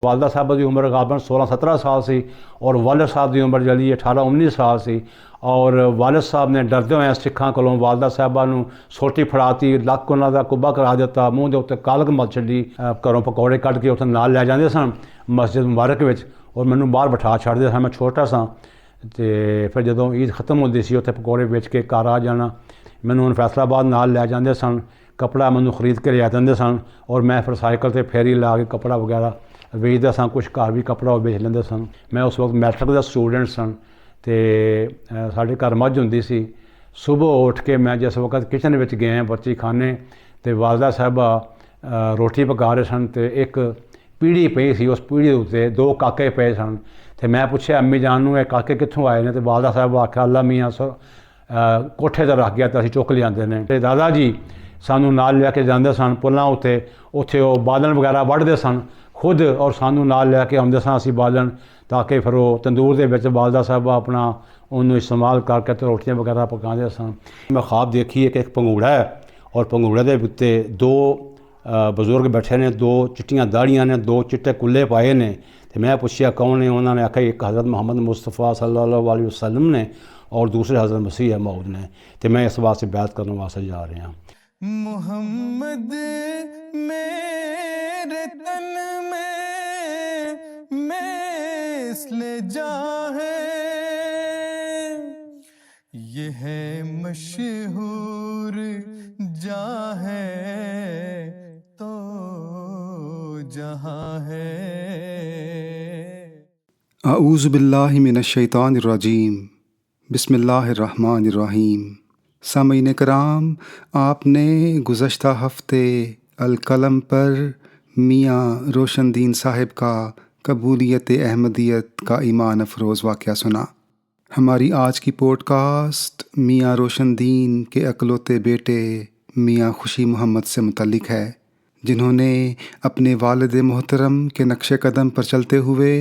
वालदा साहब की उम्र गाबन 16-17 साल सी और वालिद साहब की उम्र जी 18-19 साल सी। और वालिद साहब ने डरदे हुए सिखां कोलों वालदा साहबा नूं सोटी फड़ाती, लक उन्हां दा कुब्बा करा दिता, मूँह दे उत्ते कालक मल छड्डी, घरों पकौड़े कढ़ के उत्थे नाल लै जांदे सन मस्जिद मुबारक विच और मैनूं बाहर बिठा छड्डदे सन। मैं छोटा सां ते फिर जदों ईद खत्म होंदी सी उत्थे पकौड़े बेच के घर आ जाना। मैनूं हुण फैसलाबाद नाल लै जांदे सन, कपड़ा मैनूं खरीद के लिया दिंदे सन और मैं फिर साइकिल ते फेरी ला के कपड़ा वगैरह ਵੇਚਦਾ ਸਾਂ, ਕੁਛ ਘਰ ਵੀ ਕੱਪੜਾ ਉਹ ਵੇਚ ਲੈਂਦੇ ਸਨ। ਮੈਂ ਉਸ ਵਕਤ ਮੈਟ੍ਰਿਕ ਦਾ ਸਟੂਡੈਂਟ ਸਨ ਅਤੇ ਸਾਡੇ ਘਰ ਮੱਝ ਹੁੰਦੀ ਸੀ। ਸੁਬਹ ਉੱਠ ਕੇ ਮੈਂ ਜਿਸ ਵਕਤ ਕਿਚਨ ਵਿੱਚ ਗਿਆ ਬੱਚੀ ਖਾਨੇ ਅਤੇ ਵਾਲਦਾ ਸਾਹਿਬਾ ਰੋਟੀ ਪਕਾ ਰਹੇ ਸਨ ਅਤੇ ਇੱਕ ਪੀੜ੍ਹੀ ਪਈ ਸੀ, ਉਸ ਪੀੜ੍ਹੀ ਦੇ ਉੱਤੇ 2 ਕਾਕੇ ਪਏ ਸਨ ਅਤੇ ਮੈਂ ਪੁੱਛਿਆ ਅੰਮੀ ਜਾਨ ਨੂੰ ਇਹ ਕਾਕੇ ਕਿੱਥੋਂ ਆਏ ਨੇ? ਅਤੇ ਵਾਲਦਾ ਸਾਹਿਬ ਆਖਿਆ ਅੱਲਾ ਮੀਆਂ ਕੋਠੇ 'ਤੇ ਰੱਖ ਗਿਆ ਅਤੇ ਅਸੀਂ ਚੁੱਕ ਲਿਆਂਦੇ ਨੇ। ਅਤੇ ਦਾਦਾ ਜੀ ਸਾਨੂੰ ਨਾਲ ਲੈ ਕੇ ਜਾਂਦੇ ਸਨ ਪੁਲਾਂ ਉੱਤੇ, ਉੱਥੇ ਉਹ ਬਾਲਣ ਵਗੈਰਾ ਵੱਢਦੇ ਸਨ खुद और सानू नाल लैके आउंदे सां असीं बालन, ताकि फिर वो तंदूर दे विच वालदा साहबा अपना उन्होंने इस्तेमाल करके तो रोटियां वगैरह पकाते सन। मैं ख्वाब देखी है कि एक पंगूड़ा है और पंगूड़े दे उत्ते 2 बजुर्ग बैठे ने, 2 चिट्टियां दाड़ियां ने, 2 चिट्टे कुल्ले पाए ने। तो मैं पूछया कौन ने? उन्होंने आखिया एक हज़रत मोहम्मद मुस्तफ़ा सल्लल्लाहु अलैहि वसल्लम ने और दूसरे हज़रत मसीह मौद ने। तो मैं इस वास्ते बैत करने वास्ते जा रहे हैं। मोहम्मद मेरे तन में मिस्ले जा है, ये है मशहूर जा है तो जहाँ है। अऊज़ु बिल्लाहि मिनश शैतानिर रजीम, बिस्मिल्लाहिर रहमानिर रहीम। सामीन कराम, आपने गुज़श्ता हफ़्ते अल-कलम पर मियाँ रोशनदीन साहिब का कबूलियत अहमदियत का ईमान अफरोज़ वाक़या सुना। हमारी आज की पॉडकास्ट मियाँ रोशनदीन के अकलौते बेटे मियाँ खुशी मोहम्मद से मुतल्लिक़ है, जिन्होंने अपने वालिद मोहतरम के नक्श कदम पर चलते हुए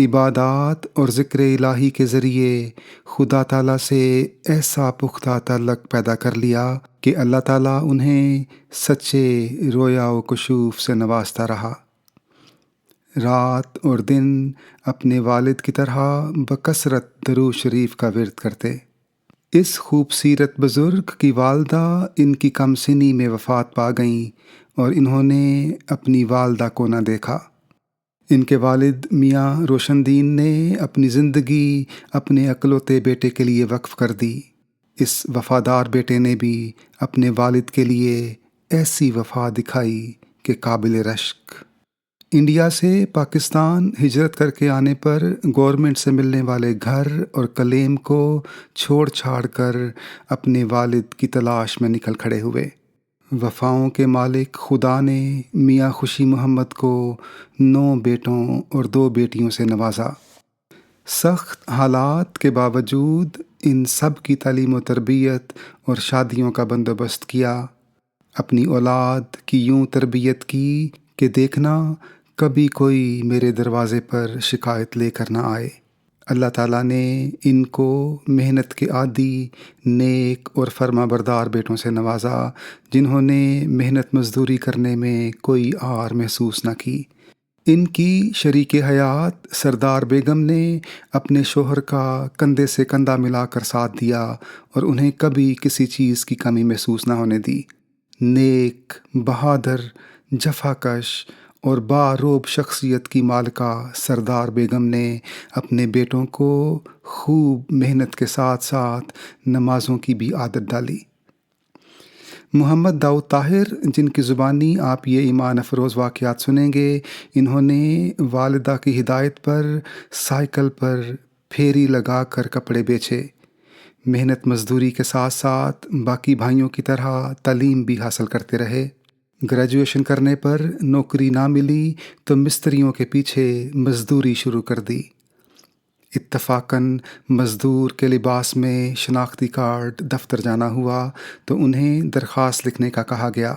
इबादात और ज़िक्र इलाही के ज़रिए खुदा ताला से ऐसा पुख्ता ताल्लुक़ पैदा कर लिया कि अल्लाह ताला उन्हें सच्चे रोया व कुशूफ़ से नवाजता रहा। रात और दिन अपने वालिद की तरह बकसरत दरूद शरीफ का विर्द करते। इस खूबसूरत बुज़ुर्ग की वालदा इनकी कम सिनी में वफ़ात पा गईं और इन्होंने अपनी वालदा को न देखा। इनके वालिद मियाँ रोशनदीन ने अपनी ज़िंदगी अपने अकलौते बेटे के लिए वक्फ़ कर दी। इस वफ़ादार बेटे ने भी अपने वालिद के लिए ऐसी वफ़ा दिखाई कि काबिल रश्क। इंडिया से पाकिस्तान हिजरत करके आने पर गवर्नमेंट से मिलने वाले घर और कलेम को छोड़ छाड़ कर अपने वालिद की तलाश में निकल खड़े हुए। वफ़ाओं के मालिक खुदा ने मियाँ खुशी मोहम्मद को 9 बेटों और 2 बेटियों से नवाजा। सख्त हालात के बावजूद इन सब की तालीम व तरबियत और शादियों का बंदोबस्त किया। अपनी औलाद की यूँ तरबियत की कि देखना कभी कोई मेरे दरवाज़े पर शिकायत लेकर ना आए। अल्लाह ताला ने इनको मेहनत के आदी, नेक और फर्माबरदार बेटों से नवाजा, जिन्होंने मेहनत मजदूरी करने में कोई आर महसूस न की। इनकी शरीक हयात सरदार बेगम ने अपने शोहर का कंधे से कंधा मिलाकर साथ दिया और उन्हें कभी किसी चीज़ की कमी महसूस न होने दी। नेक, बहादुर, जफाकश और बारोब शख्सियत की मालिका सरदार बेगम ने अपने बेटों को खूब मेहनत के साथ साथ नमाज़ों की भी आदत डाली। मोहम्मद दाऊद ताहिर, जिनकी ज़ुबानी आप ये ईमान अफरोज़ वाक़यात सुनेंगे, इन्होंने वालिदा की हिदायत पर साइकिल पर फेरी लगा कर कपड़े बेचे। मेहनत मजदूरी के साथ साथ बाकी भाइयों की तरह तालीम भी हासिल करते रहे। ग्रेजुएशन करने पर नौकरी ना मिली तो मिस्त्रियों के पीछे मजदूरी शुरू कर दी। इत्तफ़ाक़न मज़दूर के लिबास में शनाख्ती कार्ड दफ्तर जाना हुआ तो उन्हें दरख्वास्त लिखने का कहा गया।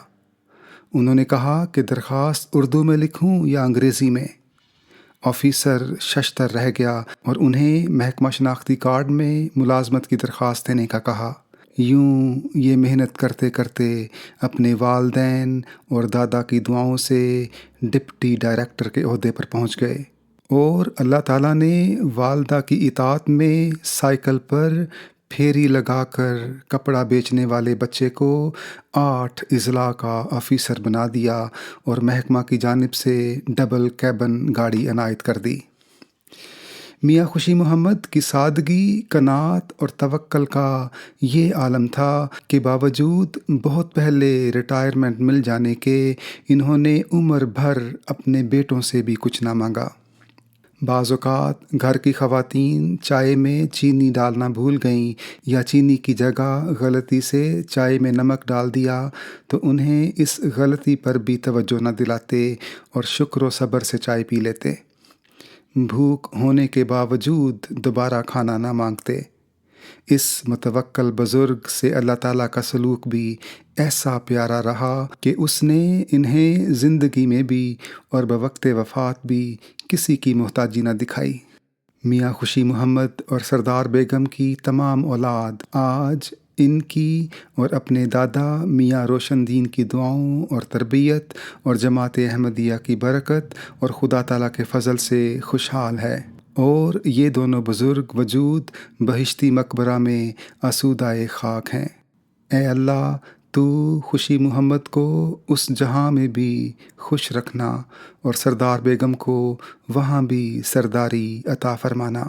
उन्होंने कहा कि दरख्वास्त उर्दू में लिखूं या अंग्रेज़ी में। ऑफ़िसर शशतर रह गया और उन्हें महकमा शनाख्ती कार्ड में मुलाजमत की दरख्वास्त देने का कहा। یوں یہ محنت کرتے کرتے اپنے والدین اور دادا کی دعاؤں سے ڈپٹی ڈائریکٹر کے عہدے پر پہنچ گئے، اور اللہ تعالیٰ نے والدہ کی اطاعت میں سائیکل پر پھیری لگا کر کپڑا بیچنے والے بچے کو 8 اضلاع کا آفیسر بنا دیا اور محکمہ کی جانب سے ڈبل کیبن گاڑی عنایت کر دی۔ میاں خوشی محمد کی سادگی، قناعت اور توکل کا یہ عالم تھا کہ باوجود بہت پہلے ریٹائرمنٹ مل جانے کے انہوں نے عمر بھر اپنے بیٹوں سے بھی کچھ نہ مانگا۔ بعض اوقات گھر کی خواتین چائے میں چینی ڈالنا بھول گئیں یا چینی کی جگہ غلطی سے چائے میں نمک ڈال دیا تو انہیں اس غلطی پر بھی توجہ نہ دلاتے اور شکر و صبر سے چائے پی لیتے۔ بھوک ہونے کے باوجود دوبارہ کھانا نہ مانگتے۔ اس متوکل بزرگ سے اللہ تعالیٰ کا سلوک بھی ایسا پیارا رہا کہ اس نے انہیں زندگی میں بھی اور بوقت وفات بھی کسی کی محتاجی نہ دکھائی۔ میاں خوشی محمد اور سردار بیگم کی تمام اولاد آج ان کی اور اپنے دادا میاں روشن دین کی دعاؤں اور تربیت اور جماعت احمدیہ کی برکت اور خدا تعالیٰ کے فضل سے خوشحال ہے، اور یہ دونوں بزرگ وجود بہشتی مقبرہ میں آسودہ خاک ہیں۔ اے اللہ، تو خوشی محمد کو اس جہاں میں بھی خوش رکھنا اور سردار بیگم کو وہاں بھی سرداری عطا فرمانا۔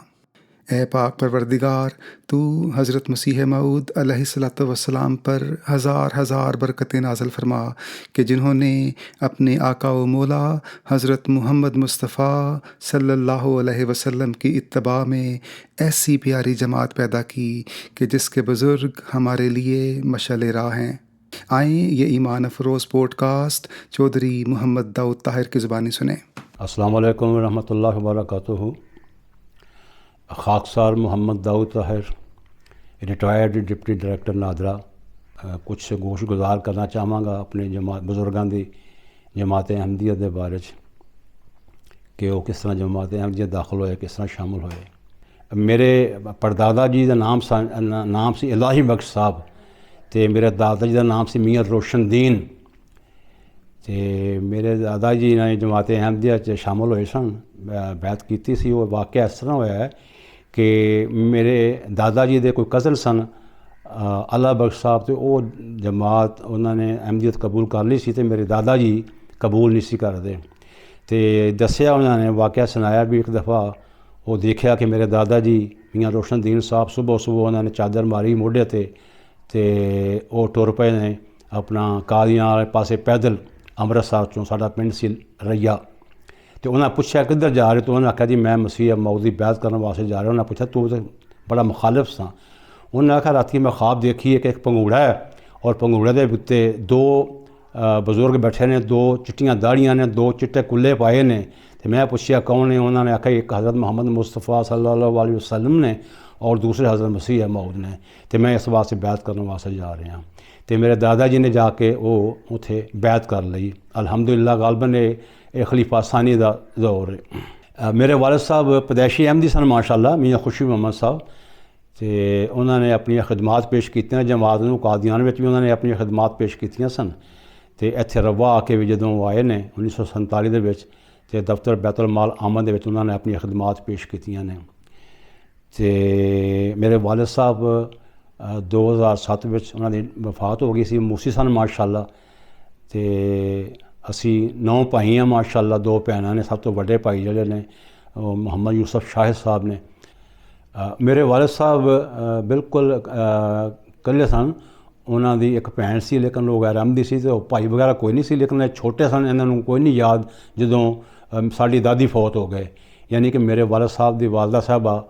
اے پاک پروردگار، تو حضرت مسیح موعود علیہ الصلوۃ والسلام پر ہزار ہزار برکتیں نازل فرما کہ جنہوں نے اپنے آقا و مولا حضرت محمد مصطفیٰ صلی اللہ علیہ وسلم کی اتباع میں ایسی پیاری جماعت پیدا کی کہ جس کے بزرگ ہمارے لیے مشعل راہ ہیں۔ آئیں یہ ایمان افروز پوڈ کاسٹ چودھری محمد داؤد طاہر کی زبانی سنیں۔ السلام علیکم ورحمۃ اللہ وبرکاتہ۔ خاکسار Muhammad Daud Tahir, retired deputy director NADRA, کچھ گوش گزار کرنا چاہواں گا اپنے بزرگاں دی جماعت احمدیہ دے بارے کہ وہ کس طرح جماعت احمدیہ داخل ہوئے، کس طرح شامل ہوئے۔ میرے پردادا جی دا نام سی الہی بخش صاحب، تے میرے دادا جی دا نام سی میاں روشن دین، تے میرے دادا جی نے جماعت احمدیہ شامل ہوئے سن، بیعت کیتی سی۔ وہ واقعہ اس طرح ہوا ہے کہ میرے دادا جی دے کوئی کزن سن اللہ بخش صاحب، تے وہ جماعت انہوں نے احمدیت قبول کر لی سی تے میرے دادا جی قبول نہیں سی کرتے۔ تے دسیا انہوں نے، واقعہ سنایا بھی ایک دفعہ وہ دیکھا کہ میرے دادا جی میاں روشن دین صاحب صبح انہوں نے چادر ماری موڈے تے وہ ٹر پے نے اپنا قادیاں والے پاسے پیدل امرتسر چوں، ساڈا پنڈ سی ریا، تو انہوں نے پوچھا کدھر جا رہے، تو انہوں نے آخیا جی میں مسیح موعود دی بیعت کرنے واسطے جا رہا۔ انہوں نے پوچھا تو بڑا مخالف سا؟ انہوں نے آخیا رات میں خواب دیکھی ہے کہ ایک پنگوڑا ہے اور پنگوڑے دے اتنے 2 بزرگ بیٹھے نے، 2 چٹیاں داڑیاں نے، 2 چٹے کلے پائے نے۔ تو میں پوچھا کون نے؟ انہوں نے آخیا ایک حضرت محمد مصطفیٰ صلی اللہ علیہ وسلم نے اور دوسرے حضرت مسیح موعود نے، تو میں اس واسطے بیعت کرنے واسطے جا رہے ہیں۔ تو میرے دادا جی نے جا کے وہ اتنے بیعت کر لی، الحمدللہ۔ غالباً یہ خلیفہ ثانی دا دور ہے۔ میرے والد صاحب پیدائشی احمدی سن ماشاءاللہ، میاں خوشی محمد صاحب، تو انہوں نے اپنی خدمات پیش کی جماعت نوں، قادیان میں بھی انہوں نے اپنی خدمات پیش کی سن۔ تو اتنے روا آ کے بھی جدوں آئے نے 1947 دے تے دفتر بیت المال آمد دے انہوں نے اپنی خدمات پیش کی نے۔ تو میرے والد صاحب 2007 انہوں نے وفات ہو گئی سی، موسی سن ماشاءاللہ۔ تو اسی 9 بھائی ہیں ماشاءاللہ، 2 بھیناں نے۔ سب تو وڈے بھائی جڑے نے محمد یوسف شاہد صاحب نے۔ میرے والد صاحب بالکل کلے سن، انہوں دی ایک بھین سی لیکن وہ غیر احمدی سی، تو بھائی وغیرہ کوئی نہیں سی، لیکن چھوٹے سن، انہوں کوئی نہیں یاد جدوں ساڈی دادی فوت ہو گئے، یعنی کہ میرے والد صاحب دی والدہ صاحبہ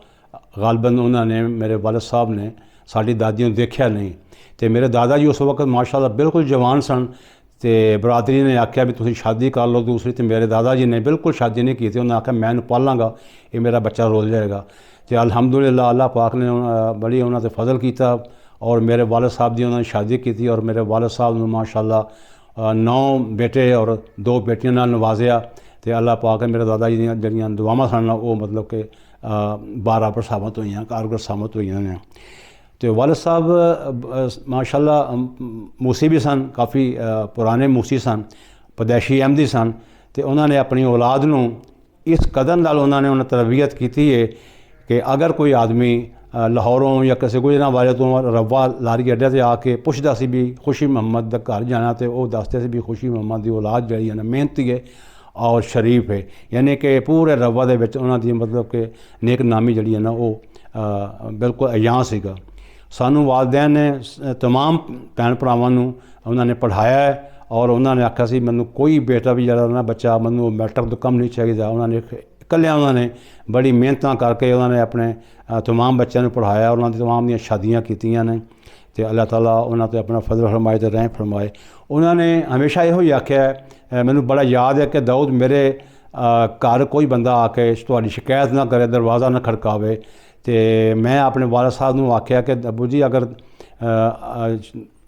غالباً انہوں نے، میرے والد صاحب نے ساڈی دادی نوں دیکھیا نہیں۔ تو میرے دادا جی اس وقت ماشاءاللہ بالکل جوان سن، تو برادری نے آخیا بھی تسی شادی کر لو دوسری، تو میرے دادا جی نے بالکل شادی نہیں کی تھی۔ انہوں نے آخیا میں پالاں گا، یہ میرا بچہ رول جائے گا۔ تو الحمدللہ اللہ پاک نے بڑی انہوں نے فضل کیتا، اور میرے والد صاحب دی انہوں نے شادی کی تھی، اور میرے والد صاحب نے ماشاءاللہ 9 بیٹے اور 2 بیٹیاں نال نوازیا۔ تو اللہ پاک نے میرے دادا جی جڑیاں دعاواں سن وہ مطلب کہ برابر ثابت ہوئی، کارگر ثابت ہوئی نے۔ तो वालिद साहब माशाल्लाह मूसी भी सन, काफ़ी पुराने मूसी सन, पैदाइशी अहमदी सन। तो उन्होंने अपनी औलाद नूं इस कदर नाल उन्होंने तरबियत की है कि अगर कोई आदमी लाहौरों या किसी गुजरां वाले तो रब्बा लारी अड्डे से आके पुछदा सी भी खुशी मुहम्मद दा घर जाना, तो वह दसते सी भी खुशी मुहम्मद की औलाद जी है ना मेहनती है और शरीफ है, यानी कि पूरे रब्बा दे विच उन्हां दी मतलब कि नेक नामी जी है ना वो बिल्कुल अयां सीगा। सानू वालदैन ने तमाम भैन भरावां नूं उन्होंने पढ़ाया है और उन्होंने आख्या सी मैनू कोई बेटा भी जरा ना बच्चा मैनू मैट्रिक तो कम नहीं चाहिए। उन्होंने इकल्ले उन्होंने बड़ी मेहनत करके उन्होंने अपने तमाम बच्चों को पढ़ाया, उन्होंने तमाम दी शादियाँ कीतियां ने। तो अल्लाह ताला उन्होंने तो अपना फजल फरमाए तो रहम फरमाए। उन्होंने हमेशा यो ही आख्या है, मैनू बड़ा याद है कि दाऊद मेरे घर कोई बंदा आके तुहाडी शिकायत ना करे, दरवाज़ा ना खड़कावे। तो मैं अपने वालिद साहब नूं आख्या कि अबू जी अगर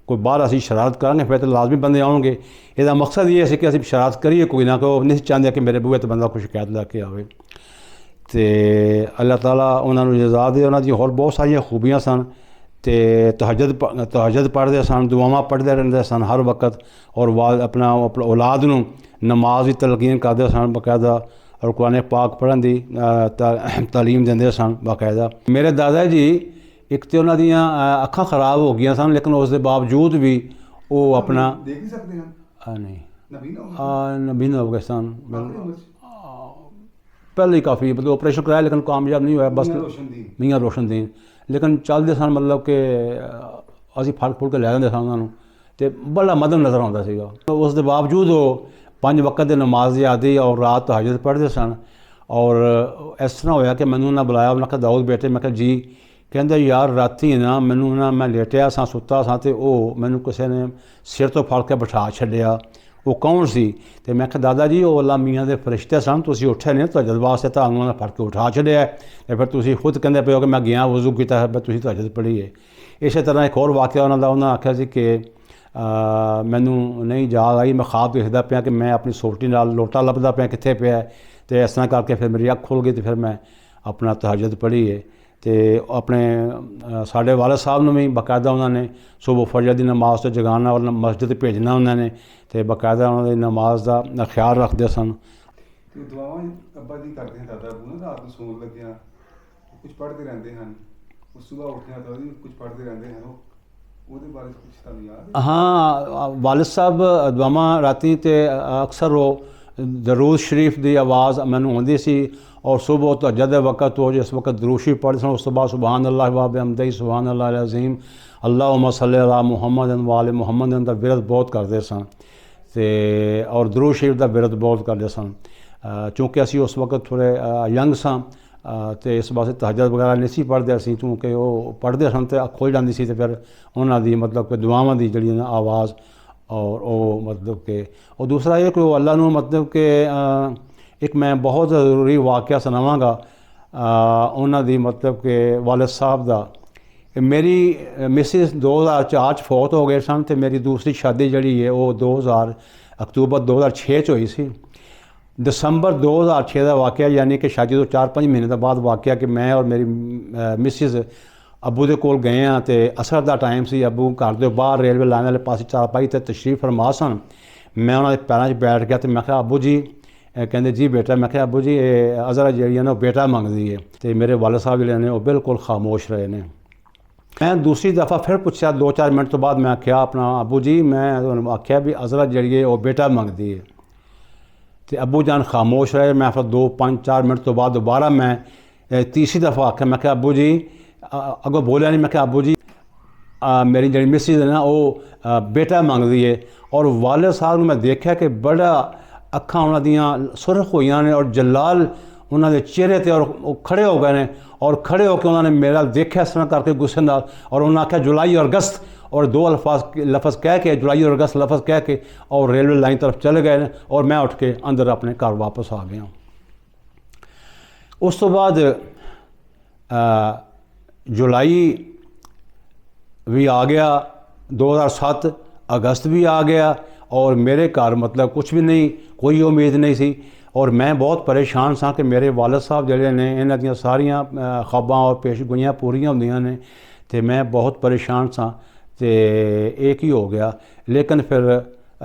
कोई बाहर असी शरारत करांगे फिर तो लाजमी बंदे आउणगे। इसदा मकसद ये है कि असी शरारत करिए कोई ना, कोई नहीं चाहते कि मेरे बूहे तो बंदा कोई शिकायत लैके आवे। तो अल्लाह ताला उन्होंने जज़ा दे। उन्होंने होर बहुत सारिया खूबियाँ सन। तो तहज्जुद पढ़ते सन, दुआवां पढ़ते रहते सन हर वक्त, और अपना औलाद नूं नमाज की तलकीन करते सन बाकायदा, और कुरान पाक पढ़न की तालीम देंदे सन बाकायदा। मेरे दादा जी एक तो उन्हों दियाँ अखां खराब हो गई सन, लेकिन उसके बावजूद भी वो अपना देख नहीं सकते हैं नहीं नबीन नबीन हो गए सन। पहले ही काफ़ी मतलब ऑपरेशन कराया लेकिन कामयाब नहीं होया, बस मियाँ रोशनदीन। लेकिन चलते सन मतलब कि असी फड़ फुड़ के लै लेंदे सन उन्होंने, तो बड़ा मदन नज़र आता सीगा। तो उसके बावजूद वो 5 वक्त की नमाज की आदि और रात तहज्जुद पढ़ते सन। और इस तरह होया कि मैनू उन्हें बुलाया, उन्हें कहा दाऊद बेटे, मैं कहा जी। कहते यार राती ना मैनू ना मैं लेटिया सा सुता सा, तो वो मैनू किसी ने सिर तो फड़ के बिठा छड्डिया। वो कौन सी? तो मैं कहा दादा जी वो अल्लाह मियाँ के फरिश्ते सन, तुसीं उठे नहीं तहज्जुद वास्ते, तो उन्होंने फड़ के उठा छड्डिया। तो फिर तुसीं खुद कहते पे हो कि मैं गया वज़ू किया तुसीं तहज्जुद पढ़ी है। इस तरह एक होर वाक़या उन्होंने आख्या सी कि मैनू नहीं जाग आई, मैं ख्वाब देखदा पिया कि मैं अपनी सोटी नाल लोटा लभदा पिया कित्थे पिया। तो इस तरह करके फिर मेरी अख खुल गई, तो फिर मैं अपना तहज्जुद पढ़ी है। तो अपने साढ़े वालिद साहब ने भी बाकायदा उन्होंने सुबह फजर की नमाज तो जगाना और मस्जिद भेजना उन्होंने, तो बाकायदा उन्होंने नमाज का ख्याल रखते सन। दुआवां अब्बा जी करते हैं दादा अबू ना, रात को सोन लग्या कुछ पढ़ते रहते हैं, सुबह उठिया तो कुछ पढ़ते रहते हैं, ਉਹਦੇ ਬਾਰੇ ਕੁਝ ਤੁਹਾਨੂੰ याद है? हाँ वालिद साहब दुआवां राती तो अक्सर वो दरूद शरीफ की आवाज़ मैनू आती सी, और सुबह तहज्जुद दे वक्त वो जिस वक्त दरूशी पढ़ते सन उस तो बाद सुबहान अल्लाह व बिहम्दिही सुबहान अल्लाह अल अज़ीम अल्लाहुम्मा सल्लि अला मुहम्मद व आले मुहम्मद का विरद बहुत करते सन। तो और दरूद शरीफ का विरद बहुत करते सन। चूँकि असी उस वक्त थोड़े यंग सां, तो इस वास्ते तहज्जुद वगैरह नहीं सी पढ़ते असीं, क्योंकि वो पढ़ते सन तो खुल जाती सी, तो फिर उन्हों की मतलब कि दुआवां की जी आवाज़ और वो मतलब कि। और दूसरा ये कि अल्लाह नूं मतलब कि एक मैं बहुत ज़रूरी वाक़या सुनावांगा उन्हों की मतलब कि वालिद साहब का। मेरी मिसिस 2004 फौत हो गए सन, तो मेरी दूसरी शादी जी है वो 2000 अक्तूबर 2006 हुई सी। दिसंबर 2006 का वाक़या, यानी कि शादी तो 4-5 महीने के बाद वाक़या कि मैं और मेरी मिसिस अबू के कोल गए हाँ। तो असर का टाइम से अबू घर के बाहर रेलवे लाइन वाले पास चारपाई तो तशरीफ फरमा सन। मैं उन्होंने पैरों बैठ गया, तो मैं कहा अबू जी, कहते जी बेटा। मैं कहा अबू जी अज़रा जी है ना बेटा मंगती है। तो मेरे वालिद साहब जो ने वो बिल्कुल खामोश रहे ने। मैं दूसरी दफ़ा फिर पूछा 2-4 मिनट तो बाद मैं आख्या अपना अबू जी, मैं आख्या भी अज़रा जी है वो बेटा मंगती है। तो अबू जान खामोश रहे। मैं फिर 2-5-4 मिनट तो बाद दोबारा मैं तीसरी दफ़ा आख्या, मैं क्या अबू जी, अगो बोलिया नहीं। मैं क्या अबू जी मेरी जी मिसिज है ना वो बेटा मंगती है। और वालिद साहब मैं देखा कि बड़ा अखां उन्होंने दियाँ सुरख हुई ने और जलाल उन्होंने चेहरे ते, और खड़े हो गए ने, और खड़े होकर उन्होंने मेरा देखा इस तरह करके गुस्से नाल, और उन्होंने आख्या जुलाई और अगस्त, और 2 लफज कह के जुलाई और अगस्त लफज कह के और रेलवे लाइन तरफ चले गए ने, और मैं उठ के अंदर अपने घर वापस आ गया। उस तो बाद जुलाई भी आ गया, 2007 अगस्त भी आ गया, और मेरे घर मतलब कुछ भी नहीं, कोई उम्मीद नहीं सी। और मैं बहुत परेशान सा कि मेरे वालिद साहब जिहड़े ने इन्हां दियां सारियां ख्वाबां और पेशगोइयां पूरियां होंदियां ने। तो मैं बहुत परेशान सा तो एक ही हो गया। लेकिन फिर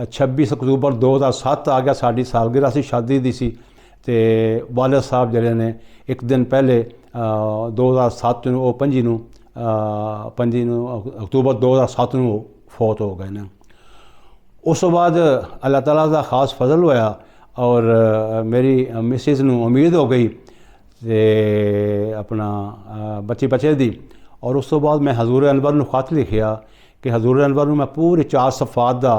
26 अक्तूबर 2007 आ गया, साड़ी सालगिरह सी शादी दी सी, तो वालिद साहब जिहड़े ने एक दिन पहले 2007 ਨੂੰ ਉਹ 25 अक्तूबर 2007 ਨੂੰ फौत हो गए ने। उस तो बाद अल्लाह ताला का खास फजल होया और मेरी मिसिस नूं उम्मीद हो गई ते अपना बच्चे दी। और उस तो बाद मैं हजूर अनवर नूं खत लिखिया कि हजूर अनवर नूं मैं पूरी 4 सफ़ात दा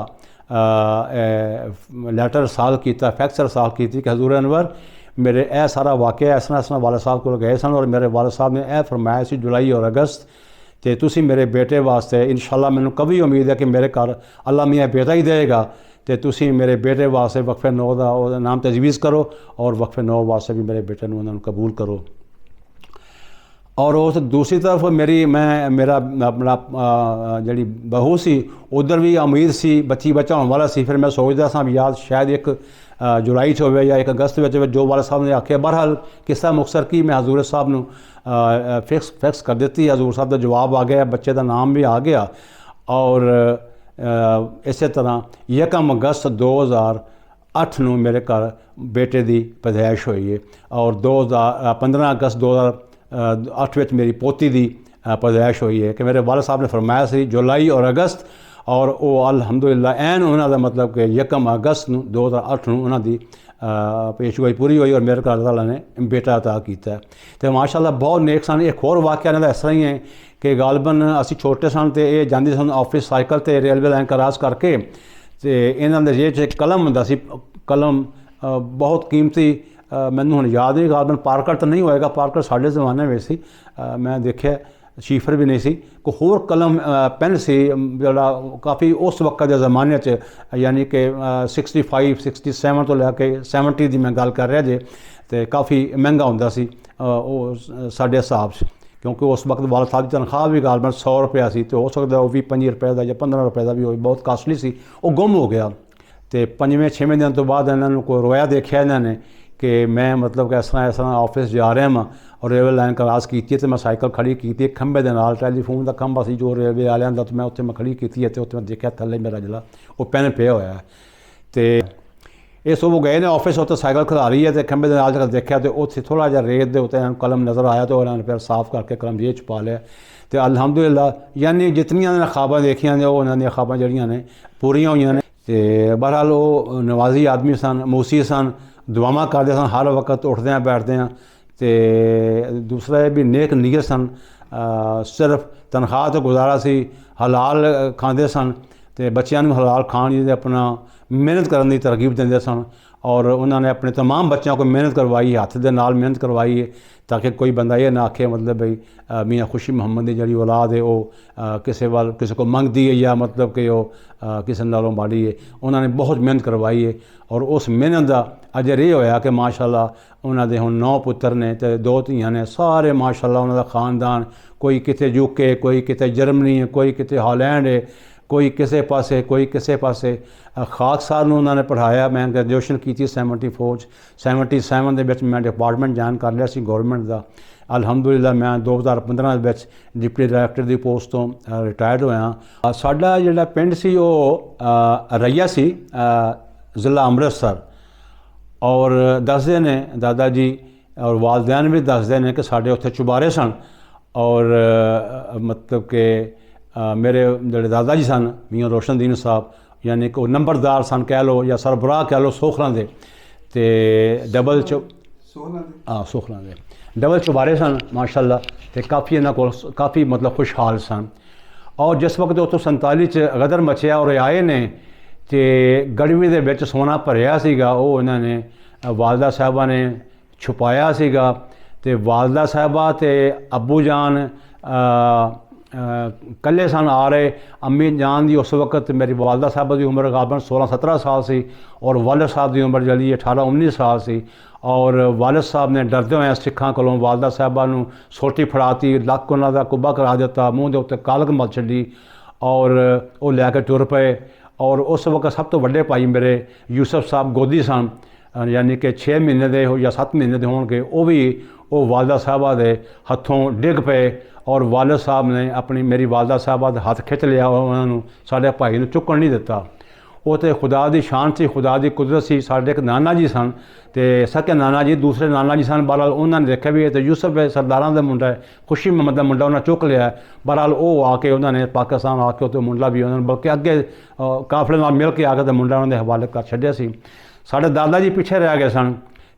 लैटर साल किया, फैक्स साल की कि हजूर अनवर मेरे यह सारा वाक़या इस तरह वाले साहब को गए सन और मेरे वाले साहब ने यह फरमाया सी जुलाई और अगस्त तो तुसी मेरे बेटे वास्ते इंशाअल्लाह मैनू कभी उम्मीद है कि मेरे घर अल्लाह मियाँ बेटा ही देगा, तो तुसी मेरे बेटे वास्ते वक्फे नौ का नाम तजवीज़ करो और वक्फे नौ वास्ते भी मेरे बेटे नूं उन्होंने कबूल करो। और उस दूसरी तरफ मेरा अपना जी बहू सी उधर भी उम्मीद सी, बच्चा होने वाला सी। फिर मैं सोचता सा भी याद शायद 1 जुलाई हो या 1 अगस्त में जो वाला साहब ने आख्या। बहरहाल किस्सा मुख्तसर की मैं हजूर साहब नूं फिक्स कर दी। हजूर साहब का जवाब आ गया, बच्चे का नाम भी आ गया। और इस तरह 1 अगस्त 2008 ਨੂੰ मेरे घर बेटे की पैदाइश हुई है और 15 अगस्त 2008 में मेरी पोती की पैदाइश हुई है कि मेरे वाले साहब ने फरमाया सी जुलाई और अगस्त, और वो अल्हम्दुलिल्लाह ऐन उन्होंने मतलब कि 1 अगस्त 2008 ਨੂੰ उन्हों की पेशगोई पूरी हुई और मेरे घर अल्लाह ने बेटा अता किया। तो माशाअल्लाह बहुत नेक सन। एक होर वाक़या इन्हां दा इस तरह ही है कि गालबन असी छोटे सन तो ये जाते सन ऑफिस साइकिल तो रेलवे लाइन क्रॉस करके, तो इन्हां दे जेब च कलम हुंदा सी, कलम बहुत कीमती, मैनूं हुण याद नहीं, गालबन पार्कर तो नहीं होएगा, पार्कर साढ़े ज़माने में सी, मैं देखिया शीफर भी नहीं सी, कोई होर कलम पेन सी जोड़ा काफ़ी उस वक्त के ज़माने च यानी कि 65 67 तो लैके 70 की मैं गल कर रहा जे, तो काफ़ी महंगा होंदा सी साढ़े हिसाब से, क्योंकि उस वक्त वाला साहब की तनख्वाह भी गालबन 100 रुपया सी, तो हो सकता वो भी 5 रुपये का या 15 रुपये का भी हो, बहुत कास्टली सी। वो गुम हो गया तो 5वें-6वें दिन तो बाद इन्होंने कोई रोया देखा इन्होंने कि मैं मतलब कि इस तरह ऑफिस जा रहा हाँ और रेलवे लाइन क्रॉस की, तो मैं साइकिल खड़ी की खंबे के नाल टैलीफोन का खंबा सी जो रेलवे वालियां दा, तो मैं उत्थे खड़ी की तो उत्थे मैं देखा थले मेरा जिला वो पेन पे होया है। तो ये सब गए ने ऑफिस, उत्ते साइकिल खिलारी है तो खंबे के नाल जब देखा तो उत्थे थोड़ा जिहा रेत दे उत्ते कलम नज़र आया तो उन्होंने फिर साफ करके कलम जेब च पा लिया। तो अल्हम्दुलिल्लाह यानी जितनियां ने ख्वाबां देखियां ने उन्होंने ख्वाबां जड़ियां ने पूरियां हुई ने। तो बहरहाल वो नवाजी आदमी सन, मूसी सन, दुआवां करते सन, हर वक्त उठते हैं बैठते हैं। तो दूसरा ये भी नेक नीयत सन, सिर्फ तनख्वाह तो गुजारा सी, हलाल खाते सन, तो बच्चों को हलाल खाण की अपना मेहनत करने की तरगीब देंदे सन। और उन्होंने अपने तमाम बच्चों को मेहनत करवाई, हथ के नाल मेहनत करवाई है, ताकि कोई बंदा ये ना आखे मतलब भाई मियाँ खुशी मुहम्मद की जी औलाद है वो किसी को मंगती है या मतलब कि वो किसी नालों माड़ी है। उन्होंने बहुत मेहनत करवाई है और उस मेहनत का अजर ये होया कि माशाअल्लाह उन्होंने हुण 9 पुत्र ने तो 2 धीआं ने, सारे माशाअल्लाह उन्होंने खानदान, कोई किते यूके, कोई किते जर्मनी है, कोई किते हॉलैंड है, कोई किसी पासे, कोई किसी पासे। खाकसार नूं उन्होंने पढ़ाया, मैं ग्रेजुएशन की 77 दे विच मैं डिपार्टमेंट ज्वाइन कर लिया सी गौरमेंट का। अल्हम्दुलिल्लाह मैं 2015 विच डिप्टी डायरैक्टर की पोस्ट तो रिटायर्ड होया। साडा जिहड़ा पिंड सी वो रैया सी, ज़िला अमृतसर। और दसदे ने दादा जी और वालदैन भी दसदे ने कि साडे उत्थे चुबारे सन और मतलब कि मेरे जोड़े दादा जी सन मियाँ रोशनदीन साहब यानी कि नंबरदार सन कह लो या सरबराह कह लो सोखलां दे, ते डबल सोखलां दे डबल चुबारे सन माशाअल्लाह। तो काफ़ी इन्हां कोल काफ़ी मतलब खुशहाल सन। और जिस वक्त उत्तों 47 च गदर मचिया और आए ने तो गड़वी दे विच सोना भरिया सीगा, वो इन्होंने वालदा साहबा ने छुपाया सीगा। तो वालदा साहबा तो अबू जान कल्ले सन आ रहे। अम्मी जान की उस वक्त मेरी वालदा साहबा की उम्र गाबन 16-17 साल सी और वालिद साहब की उम्र जली 18-19 साल सी। और वालिद साहब ने डरदे हुए सिखां कोलों वालदा साहबा नूं सोटी फड़ाती, लक उन्हां दा कुब्बा करा दिता, मूँह के उत्ते कालक मल छड्डी और वो लैके टुर पे। और उस वक्त सब तो वड्डे भाई मेरे यूसुफ साहब गोदी सन, यानी कि 6 महीने दे या 7 महीने दे होणगे वो भी वो वालदा साहबा दे हत्थों डिग पे और वालिद साहब ने अपनी मेरी वालदा साहबा दा हत्थ खिच लिया उन्होंने साढ़े भाई नूं चुक्कण नहीं दिता। वो तो खुदा की शान सी खुदा की कुदरत सी। साढ़े एक नाना जी सन तो सके नाना जी दूसरे नाना जी सन। बहरहाल उन्होंने देखा भी ये तो यूसुफ है सरदारां दा मुंडा है खुशी मोहम्मद का मुंडा उन्हें चुक लिया। बहरहाल वो आके उन्होंने पाकिस्तान आके तो मुंडा भी उन्होंने बल्कि अगे काफले नाल मिल के आके तो मुंडा उन्होंने हवाले कर छड्डिया सी। साढ़े दादा जी पिछे रह गए सन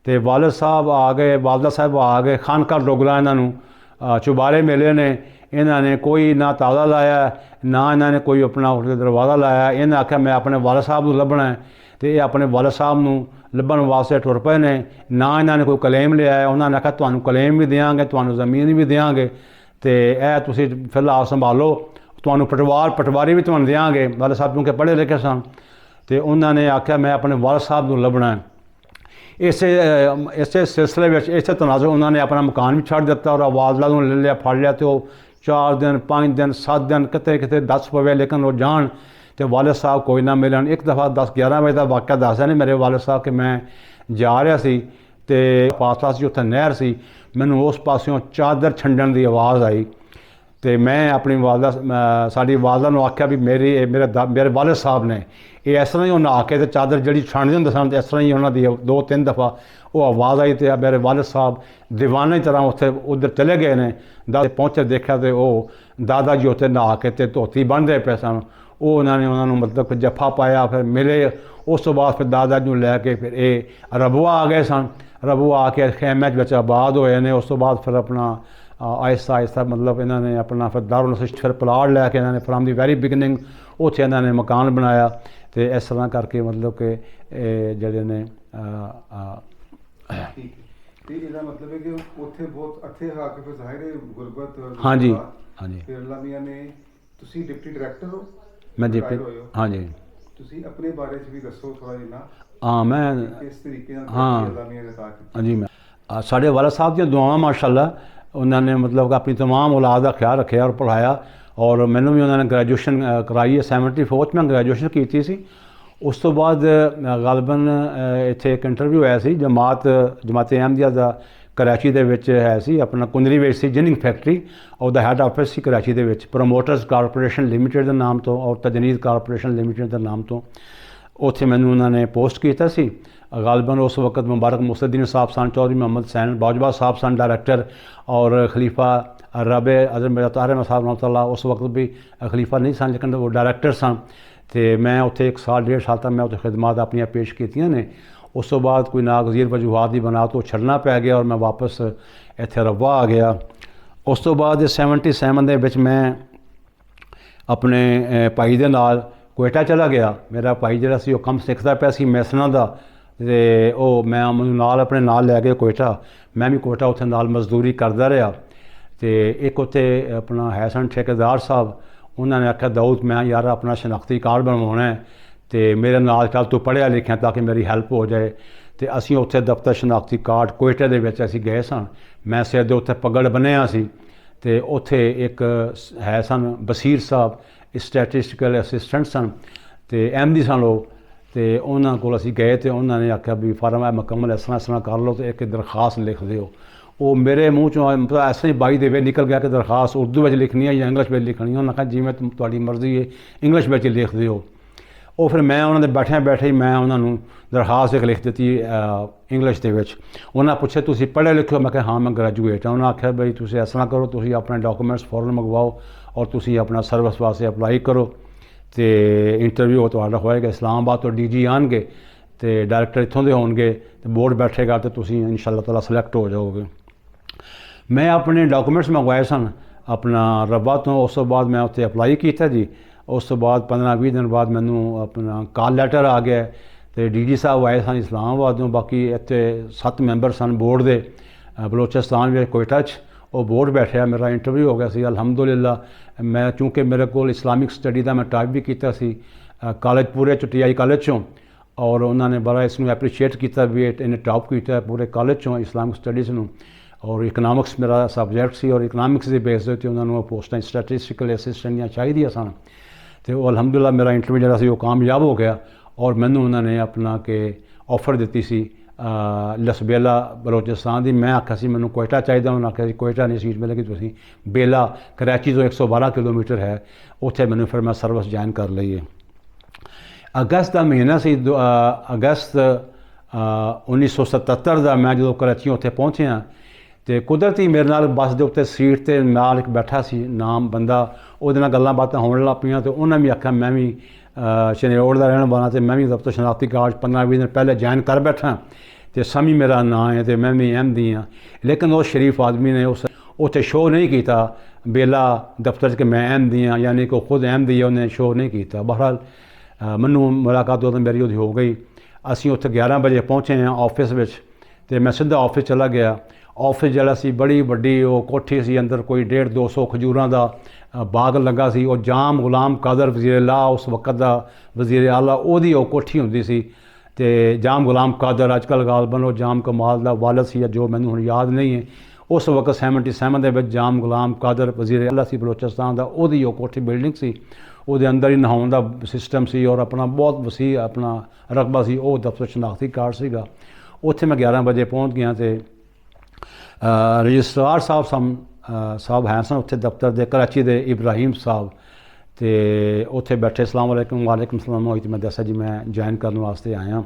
तो वालिद साहब आ गए वालदा साहब आ गए खानका डोगरा इन्हों चुबारे मेले ने इन्होंने कोई ना ताला लाया ना इन्होंने कोई अपना दरवाज़ा लाया। इन्हें आख्या मैं अपने वालिद साहब को लभना है तो ये अपने वालिद साहब को लभन वास्ते टुर पे ने। ना इन्होंने कोई कलेम लिया उन्होंने आख्या तुहानूं कलेम भी देंगे तुहानूं ज़मीन भी देंगे तो यह तुसीं फिलहाल संभालो तुहानूं पटवारी भी तुहानूं देंगे। वालिद साहब क्योंकि पढ़े लिखे सन तो उन्होंने आख्या मैं अपने वालिद साहब को लभना है। इसे सिलसिले में इस तनाज़ुर उन्होंने अपना मकान भी छड़ दिता और वालदा नूं ले लिया फड़ लिया तो 4 दिन 5 दिन 7 दिन किते किते 10 पवे लेकिन वो जान तो वालिद साहब कोई ना मिलन। एक दफ़ा 10-11 बजे का वाक़या दसदा नहीं मेरे वालिद साहब कि मैं जा रहा सी तो पास सी उत्थे नहर सी मैनूं उस पासों चादर छंडण की आवाज़ आई तो मैं अपनी वालदा साड़ी वालदा नूं आख्या भी मेरे वालिद साहब ने ये इस तरह ही उन्हें आके तो चादर जी छाणदे हुंदे सन इस तरह ही उन्होंने 2-3 दफ़ा वो आवाज़ आई तो मेरे वालिद साहब दीवाने तरह उत्थे उधर चले गए ने। दादा पहुँचे देखा तो वो दादा जी उत्थे नहा के तो धोती बन्नदे पे सन। वो उन्होंने मतलब जफ्फा पाया फिर मिले। उस तो बाद फिर दादा जी लैके फिर ये रबुआ आ गए सन। रबुआ आके खैमे विच आबाद होए ने। उस तो बाद फिर अपना आहिस्ता आहिस्ता मतलब इन्होंने अपना फिर दारुल नशीश फिर प्लाट लैके इन्होंने फ्राम दी वैरी बिगनिंग उत्थे इन्होंने मकान बनाया तो इस तरह करके मतलब कि जड़े ने मतलब है कि उत्थे बहुत अच्छे आके फिर जाहिर है गुरबत हाँ जी हाँ जी फिर अल्लाह मियां ने तुसी डिप्टी डायरैक्टर हो मैं डिप्टी हाँ जी तुसी अपने बारे च भी दसो थोड़ा जिन्ना। हाँ मैं किस तरीके नाल हाँ अल्लाह मियां ने ता हाँ जी मैं साढ़े वालिद साहब दी दुआवां माशाअल्लाह उन्होंने मतलब अपनी तमाम औलाद का ख्याल रखा और पढ़ाया और मैनू भी उन्होंने ग्रैजुएशन कराई है 74 मैं ग्रैजुएशन की सी। उस तो बाद गालबन इत्थे एक इंटरव्यू है सी जमात अहमदिया का कराची दे विच है सी अपना कुंदरी विच सी जिनिंग फैक्ट्री और द हैड ऑफिस सी कराची दे विच प्रोमोटर्स कारपोरेशन लिमिटेड के नाम तो और तजनीद कारपोरेशन लिमिटेड के नाम तो उत्थे मैनू उन्होंने पोस्ट किया सी। गालबन उस वक्त मुबारक मुस्तदीन साहब सन चौधरी मोहम्मद सैन बाजवा साहब सन डायरैक्टर और खलीफा रबे अजम मेरा तारे साहब रहमतुल्लाह उस वक्त भी खलीफा नहीं सन लेकिन वो डायरैक्टर सन। तो मैं उत्थे 1 साल 1.5 साल तक मैं उत्थे खिदमात अपन पेश कीतियां ने। उस तो बाद कोई नागज़ीर वजूहात की बना तो छड़ना पै गया और मैं वापस इत्थे रब्बा आ गया। उस तो बाद 77 दे विच मैं अपने भाई दे नाल कोयटा चला गया। मेरा भाई जिहड़ा सी कम सिखदा पिया सी मैसना दा तो मैं नाल अपने नाल लै गए कोयटा। मैं भी कोयटा उत्थे नाल मजदूरी करदा रहा तो एक उत्थे अपना है सन ठेकेदार साहब उन्होंने आख्या दाऊद मैं यार अपना शनाख्ती कार्ड बनवाना है तो मेरे नाल चल तू पढ़िया लिखिया ताकि मेरी हैल्प हो जाए। तो असी उत्थे दफ्तर शनाख्ती कार्ड कोयटे दे विच असीं गए सन। मैं सिर दे उत्थे पगड़ बन्निया सी तो उत्थे एक है सन बसीर साहब स्टैटिस्टिकल असिस्टेंट सन तो अहमदी सन लोग तो उन्होंने कोल असीं गए तो उन्होंने आख्या भी फार्म है मुकम्मल इस तरह कर लो तो एक दरखास्त लिख दिओ। वो मेरे मूँह चो मतलब ऐसे ही बाई दे निकल गया कि दरखास्त उर्दू में लिखनी है या इंग्लिश में लिखनी है। उन्होंने कहा जिवें तुहाडी मर्जी है इंग्लिश में लिख दिओ। वो फिर मैं उन्होंने बैठे ही मैं उन्होंने दरखास्त एक लिख दी इंग्लिश के विच। उन्होंने पूछे तुसीं पढ़े लिखे हो? मैं कहा हाँ मैं ग्रैजुएट हाँ। उन्होंने आख्या बई तुसीं इस तरह करो तुसीं अपने डॉक्यूमेंट्स फॉरन मंगवाओ और तुसीं अपना सर्विस वास्ते अपलाई करो तो इंटरव्यू तुहाडा होएगा इस्लामाबाद तो DG आएंगे तो डायरैक्टर इत्थों दे होणगे तो बोर्ड बैठेगा तो तुसीं इंशाअल्लाह ताला सिलेक्ट हो जाओगे। मैं अपने डॉक्यूमेंट्स मंगवाए सन अपना रब्बा तो। उस तो बाद मैं उत्थे अपलाई किया जी। उस तो बाद 15-20 दिन बाद मैनू अपना कॉल लैटर आ गया तो DG साहब आए सन इस्लामाबाद तो। बाकी इत्थे 7 मैंबर सन बोर्ड के बलोचिस्तान में कोयटा वो बोर्ड बैठे मेरा इंटरव्यू हो गया सी अल्हम्दुलिल्लाह। मैं चूँकि मेरे को इस्लामिक स्टडी का मैं टाइप भी किया सी कॉलेज पूरे TI कॉलेज चों और उन्होंने बड़ा इसनूं एप्रीशिएट किया भी इन्हें टॉप किया पूरे कॉलेज चों इस्लामिक स्टडीज़ नूं। और इकनॉमिक्स मेरा सबजैक्ट सी और इकनॉमिक्स के बेस पर उन्होंने पोस्टां स्टैटिस्टिकल असिस्टेंट चाहिए सन तो अल्हम्दुलिल्लाह मेरा इंटरव्यू जो वो कामयाब हो गया और मैनू उन्होंने अपना के ऑफर दी सी लसबेला बलोचिस्तान की। मैं आख्या सी मैनू कोयटा चाहिए, उन्होंने आख्या कोयटा नहीं सीट मिलेगी, तुसीं बेला कराची तो 112 किलोमीटर है, उत्थे मैनू फिर मैं सर्विस ज्वाइन कर ली है। अगस्त का महीना सी, अगस्त 1977 का। मैं जो कराची उत्थे पहुँचिया तो कुदरती मेरे नाल बस के उत्ते सीट ते नाल एक बैठा सी नाम बंदा, उहदे नाल गल्लां बातां होण लग पईयां। तो उन्हें भी आख्या मैं भी शनेौड़ का रहने वाला, तो मैं भी दफ्तर शनाख्ती कार्ड 15-20 दिन पहले ज्वाइन कर बैठा, तो समी मेरा नाम है, तो मैं भी अहमदी हाँ। लेकिन उस शरीफ आदमी ने उस उत्थे शो नहीं किया बेला दफ्तर कि मैं अहमदी हाँ, यानी कि खुद अहमदी है, उन्हें शो नहीं किया। बहरहाल मैनू मुलाकात उदों मेरी उहदी हो गई। असीं उत्थे 11 बजे पहुँचे हैं ऑफिस विच, तो मैं सीधा ऑफिस चला गया। ऑफिस जिहड़ा सी बड़ी वड्डी वो कोठी सी, अंदर कोई 150-200 खजूरां दा बाग लगा सी। और जाम गुलाम कादर वज़ीर ला उस वक्त दा वज़ीर आला, ओहदी वो कोठी हुंदी सी। ते जाम गुलाम कादर अजकल गालबन वो जाम कमाल दा वालद सी, जो मैनू हुण याद नहीं है। उस वक्त 77 दे विच जाम गुलाम कादर वज़ीर आला सी बलोचिस्तान दा, ओहदी वो कोठी बिल्डिंग सी, ਉਹਦੇ अंदर ही नहाउण दा सिस्टम सी और अपना बहुत वसी अपना रकबा सी। वो दफ्तर शनाख्ती कार्ड सीगा। उत्थे मैं 11 बजे पहुँच गया। तो रजिस्ट्रार साहब हैं सन उत्थे दफ्तर दे, कराची दे इब्राहिम साहब, तो उत्थे बैठे सलाम वालेकुम वालेकुम सलाम होई। तो मैं दसा जी मैं ज्वाइन करने वास्ते आया।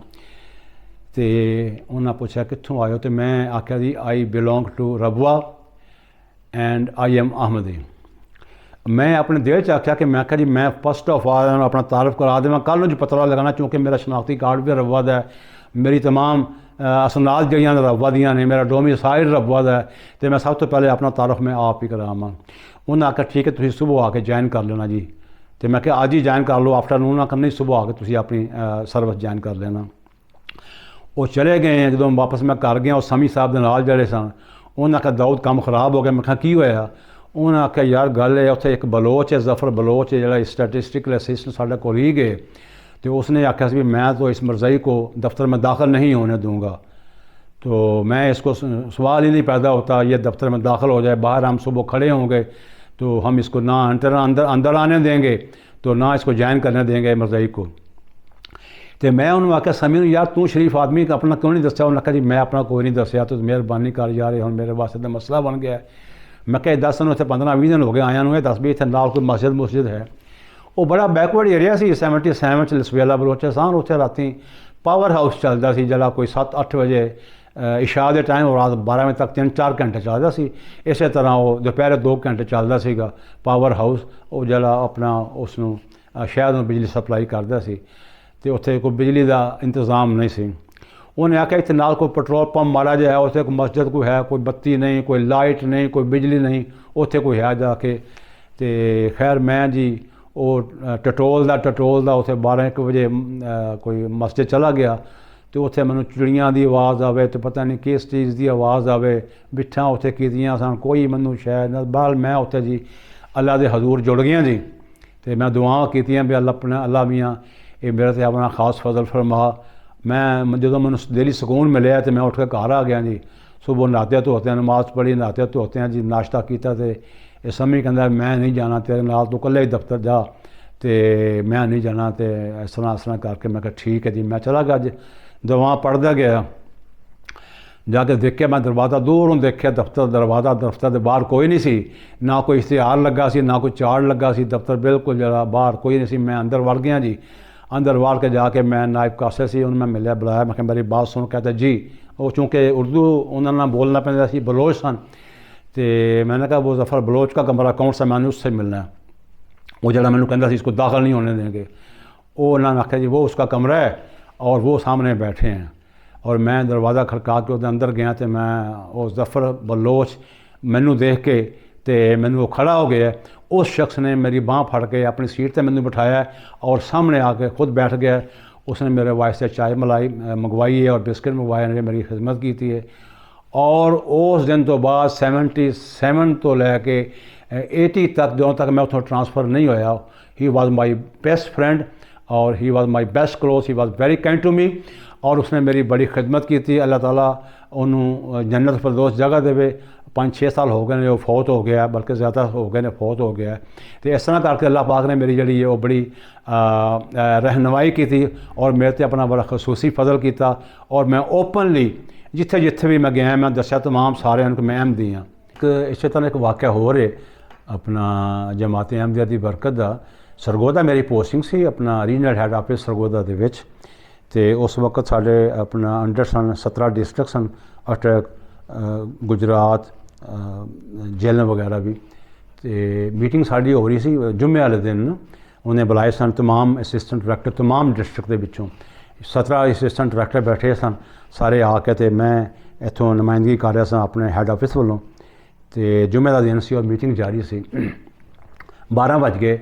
तो उन्हें पूछा कित्थों आए हो, तो मैं आख्या जी I belong to Rabwah and I am Ahmadi. मैं अपने दिल च आख्या कि मैं आख्या जी मैं फर्स्ट ऑफ ऑल अपना तारफ़ करा देवां, कल जो पता लगाना, चूँकि मेरा शनाख्ती कार्ड भी रबवा दा है, मेरी तमाम असनाद जड़ियाँ रबवा दियाँ ने, मेरा डोमिसाइल रबवा दा है, तो मैं सब तो पहले अपना तारफ़ मैं आप ही करावां। उन्हें आख्या ठीक है, तुसीं सुबह आके ज्वाइन कर लेना जी। तो मैं क्या अज ही ज्वाइन कर लो, आफ्टरनून आखिर नहीं, सुबह आके तुसीं अपनी सर्विस ज्वाइन कर लेना। वो चले गए हैं। जो वापस मैं घर गया, समी साहब के नाल जड़े सन, उन्हें आख्या दाऊद काम खराब हो गया। मैं की होया? उन्हें आख्या यार गल है उत्थे एक बलोच है, जफर बलोच है, जो स्टैटिस्टिकल असिस्टेंट साढ़े कोलीग है, तो उसने आख्या भी मैं तो इस मरज़ई को दफ्तर में दाखिल नहीं होने दूँगा। तो मैं इसको सवाल ही नहीं पैदा होता ये दफ्तर में दाखिल हो जाए, बाहर हम सुबह खड़े होंगे तो हम इसको ना अंदर आने देंगे, तो ना इसको ज्वाइन करने देंगे मरज़ई को। तो मैं उन्होंने आख्या समी यार तू शरीफ आदमी का अपना क्यों नहीं दसिया? उन्होंने आख्या जी मैं अपना कोई नहीं दसिया, तो मेहरबानी कर यार, हम मेरे वास्ते तो मसला बन गया है। मैं क्या दस इतने 15-20 दिन हो गए आया नूं, दस भी इतने नाल कोई मस्जिद है। वो बड़ा बैकवर्ड एरिया सी 77 लसबेला बलोचिस्तान। उत्थे राती पावर हाउस चलता सी, जिहड़ा कोई 7-8 बजे इशा के टाइम और रात 12 बजे तक 3-4 घंटे चलता सी। इस तरह वो दोपहर 2 घंटे चलता सीगा पावर हाउस, वो जिहड़ा अपना उसनूं शहर नूं बिजली सप्लाई करदा सी। तो उत्थे कोई बिजली का इंतज़ाम नहीं सी। उन्हें आख्या इतने नाल कोई पेट्रोल पंप माड़ा जिहा है, उत्थे कोई मस्जिद कोई है, कोई बत्ती नहीं, कोई लाइट नहीं, कोई बिजली नहीं, उत्थे कोई है जाके। तो खैर मैं जी वो टटोल दा उत्थे 12-1 बजे कोई मस्जिद चला गया। तो उत्थे मैनूं चिड़ियां की आवाज़ आवे, तो पता नहीं किस चीज़ की आवाज़ आवे, बिट्ठां उत्थे कीतियां सन, कोई मैनूं शायद बहरहाल मैं उत्थे जी अल्लाह दे हजूर जुड़ गया जी। तो मैं दुआवां कीतियां भी अल्लाह मियाँ ये मेरे ते अपना खास फजल फरमा। मैं जो मैं दिली सुकून मिले तो मैं उठ के घर आ गया जी। सुबह नहाते धोते नमाज पढ़ी, नहाते धोते हैं जी, नाश्ता किया। तो ये समी कहता मैं नहीं जाना तेरे नाल, तू कल्ले ही दफ्तर जा, तो मैं नहीं जाना। तो इस तरह करके मैं कहा ठीक है जी। मैं चला गया जी, दुआ पढ़दा गया। जाके देखिया मैं दरवाज़ा दूरों देखिया, दफ्तर के बाहर कोई नहीं सी, ना कोई इश्तिहार लगा सी, ना कोई चार्ट लगा सी, दफ्तर बिल्कुल जरा बाहर कोई नहीं सी। मैं अंदर वड़ गया जी। अंदर वाड़ के जाके मैं नायब कासे से उन्हें मैं मिले, बुलाया। मैं मेरी बात सुन, कहते जी वो चूँकि उर्दू उन्होंने बोलना पैंदा सी, बलोच सन। तो मैंने कहा वो जफ़र बलोच का कमरा कौन सा, मैंने उससे मिलना है। वो जरा मैंने कहता इसको दाखिल नहीं होने देंगे। वो उन्होंने आख्या जी वो उसका कमरा है और वो सामने बैठे हैं। और मैं दरवाज़ा खड़का के उसके अंदर गया, तो मैं वो जफ़र बलोच मैनू देख के तो मैनू वो खड़ा हो गया। उस शख्स ने मेरी बाँह फड़ के अपनी सीट पर मैनू बिठाया और सामने आके खुद बैठ गया। उसने मेरे वास्ते चाय मलाई मंगवाई है और बिस्किट मंगवाए ने, मेरी खिदमत की थी है। और उस दिन तो बाद 77 तो लैके 80 तक जो तक मैं उतों ट्रांसफ़र नहीं होया, he was my best friend और he was my best close, he was very kind to me. और उसने मेरी बड़ी खिदमत की थी। अल्लाह ताला उन्होंने जन्नत फिरदौस जगह देवे। 5-6 साल हो गए ने वो फौत हो गया, बल्कि ज़्यादा हो गए ने फौत हो गया। तो इस तरह करके अल्लाह पाक ने मेरी जी वो बड़ी रहनुमाई की थी और मेरे ते अपना बड़ा खसूसी फजल किया। और मैं ओपनली जिथे जिथे भी मैं गया मैं दसिया तमाम सारे को मैं अहमदी हाँ। इस तरह एक वाक़या हो रहे अपना जमात अहमदिया की बरकत का। सरगोदा मेरी पोस्टिंग सी अपना रीजनल हैड ऑफिस सरगोदा दे विच। ते उस वक्त साढ़े अपना अंडर सन 17 डिस्ट्रिक्ट सन, अटक गुजरात जेल वगैरह भी। तो मीटिंग साड़ी हो रही सी जुम्मे वाले दिन। उन्हें बुलाए सन तमाम असिस्टेंट डायरैक्टर तमाम डिस्ट्रिक्ट के विचों 17 असिस्टेंट डायरैक्टर बैठे सन सारे आके। तो मैं इतों नुमाइंदगी कर रहा सा अपने हैड ऑफिस वालों। तो जुम्मे का दिन सी और मीटिंग जारी सी। 12 बज गए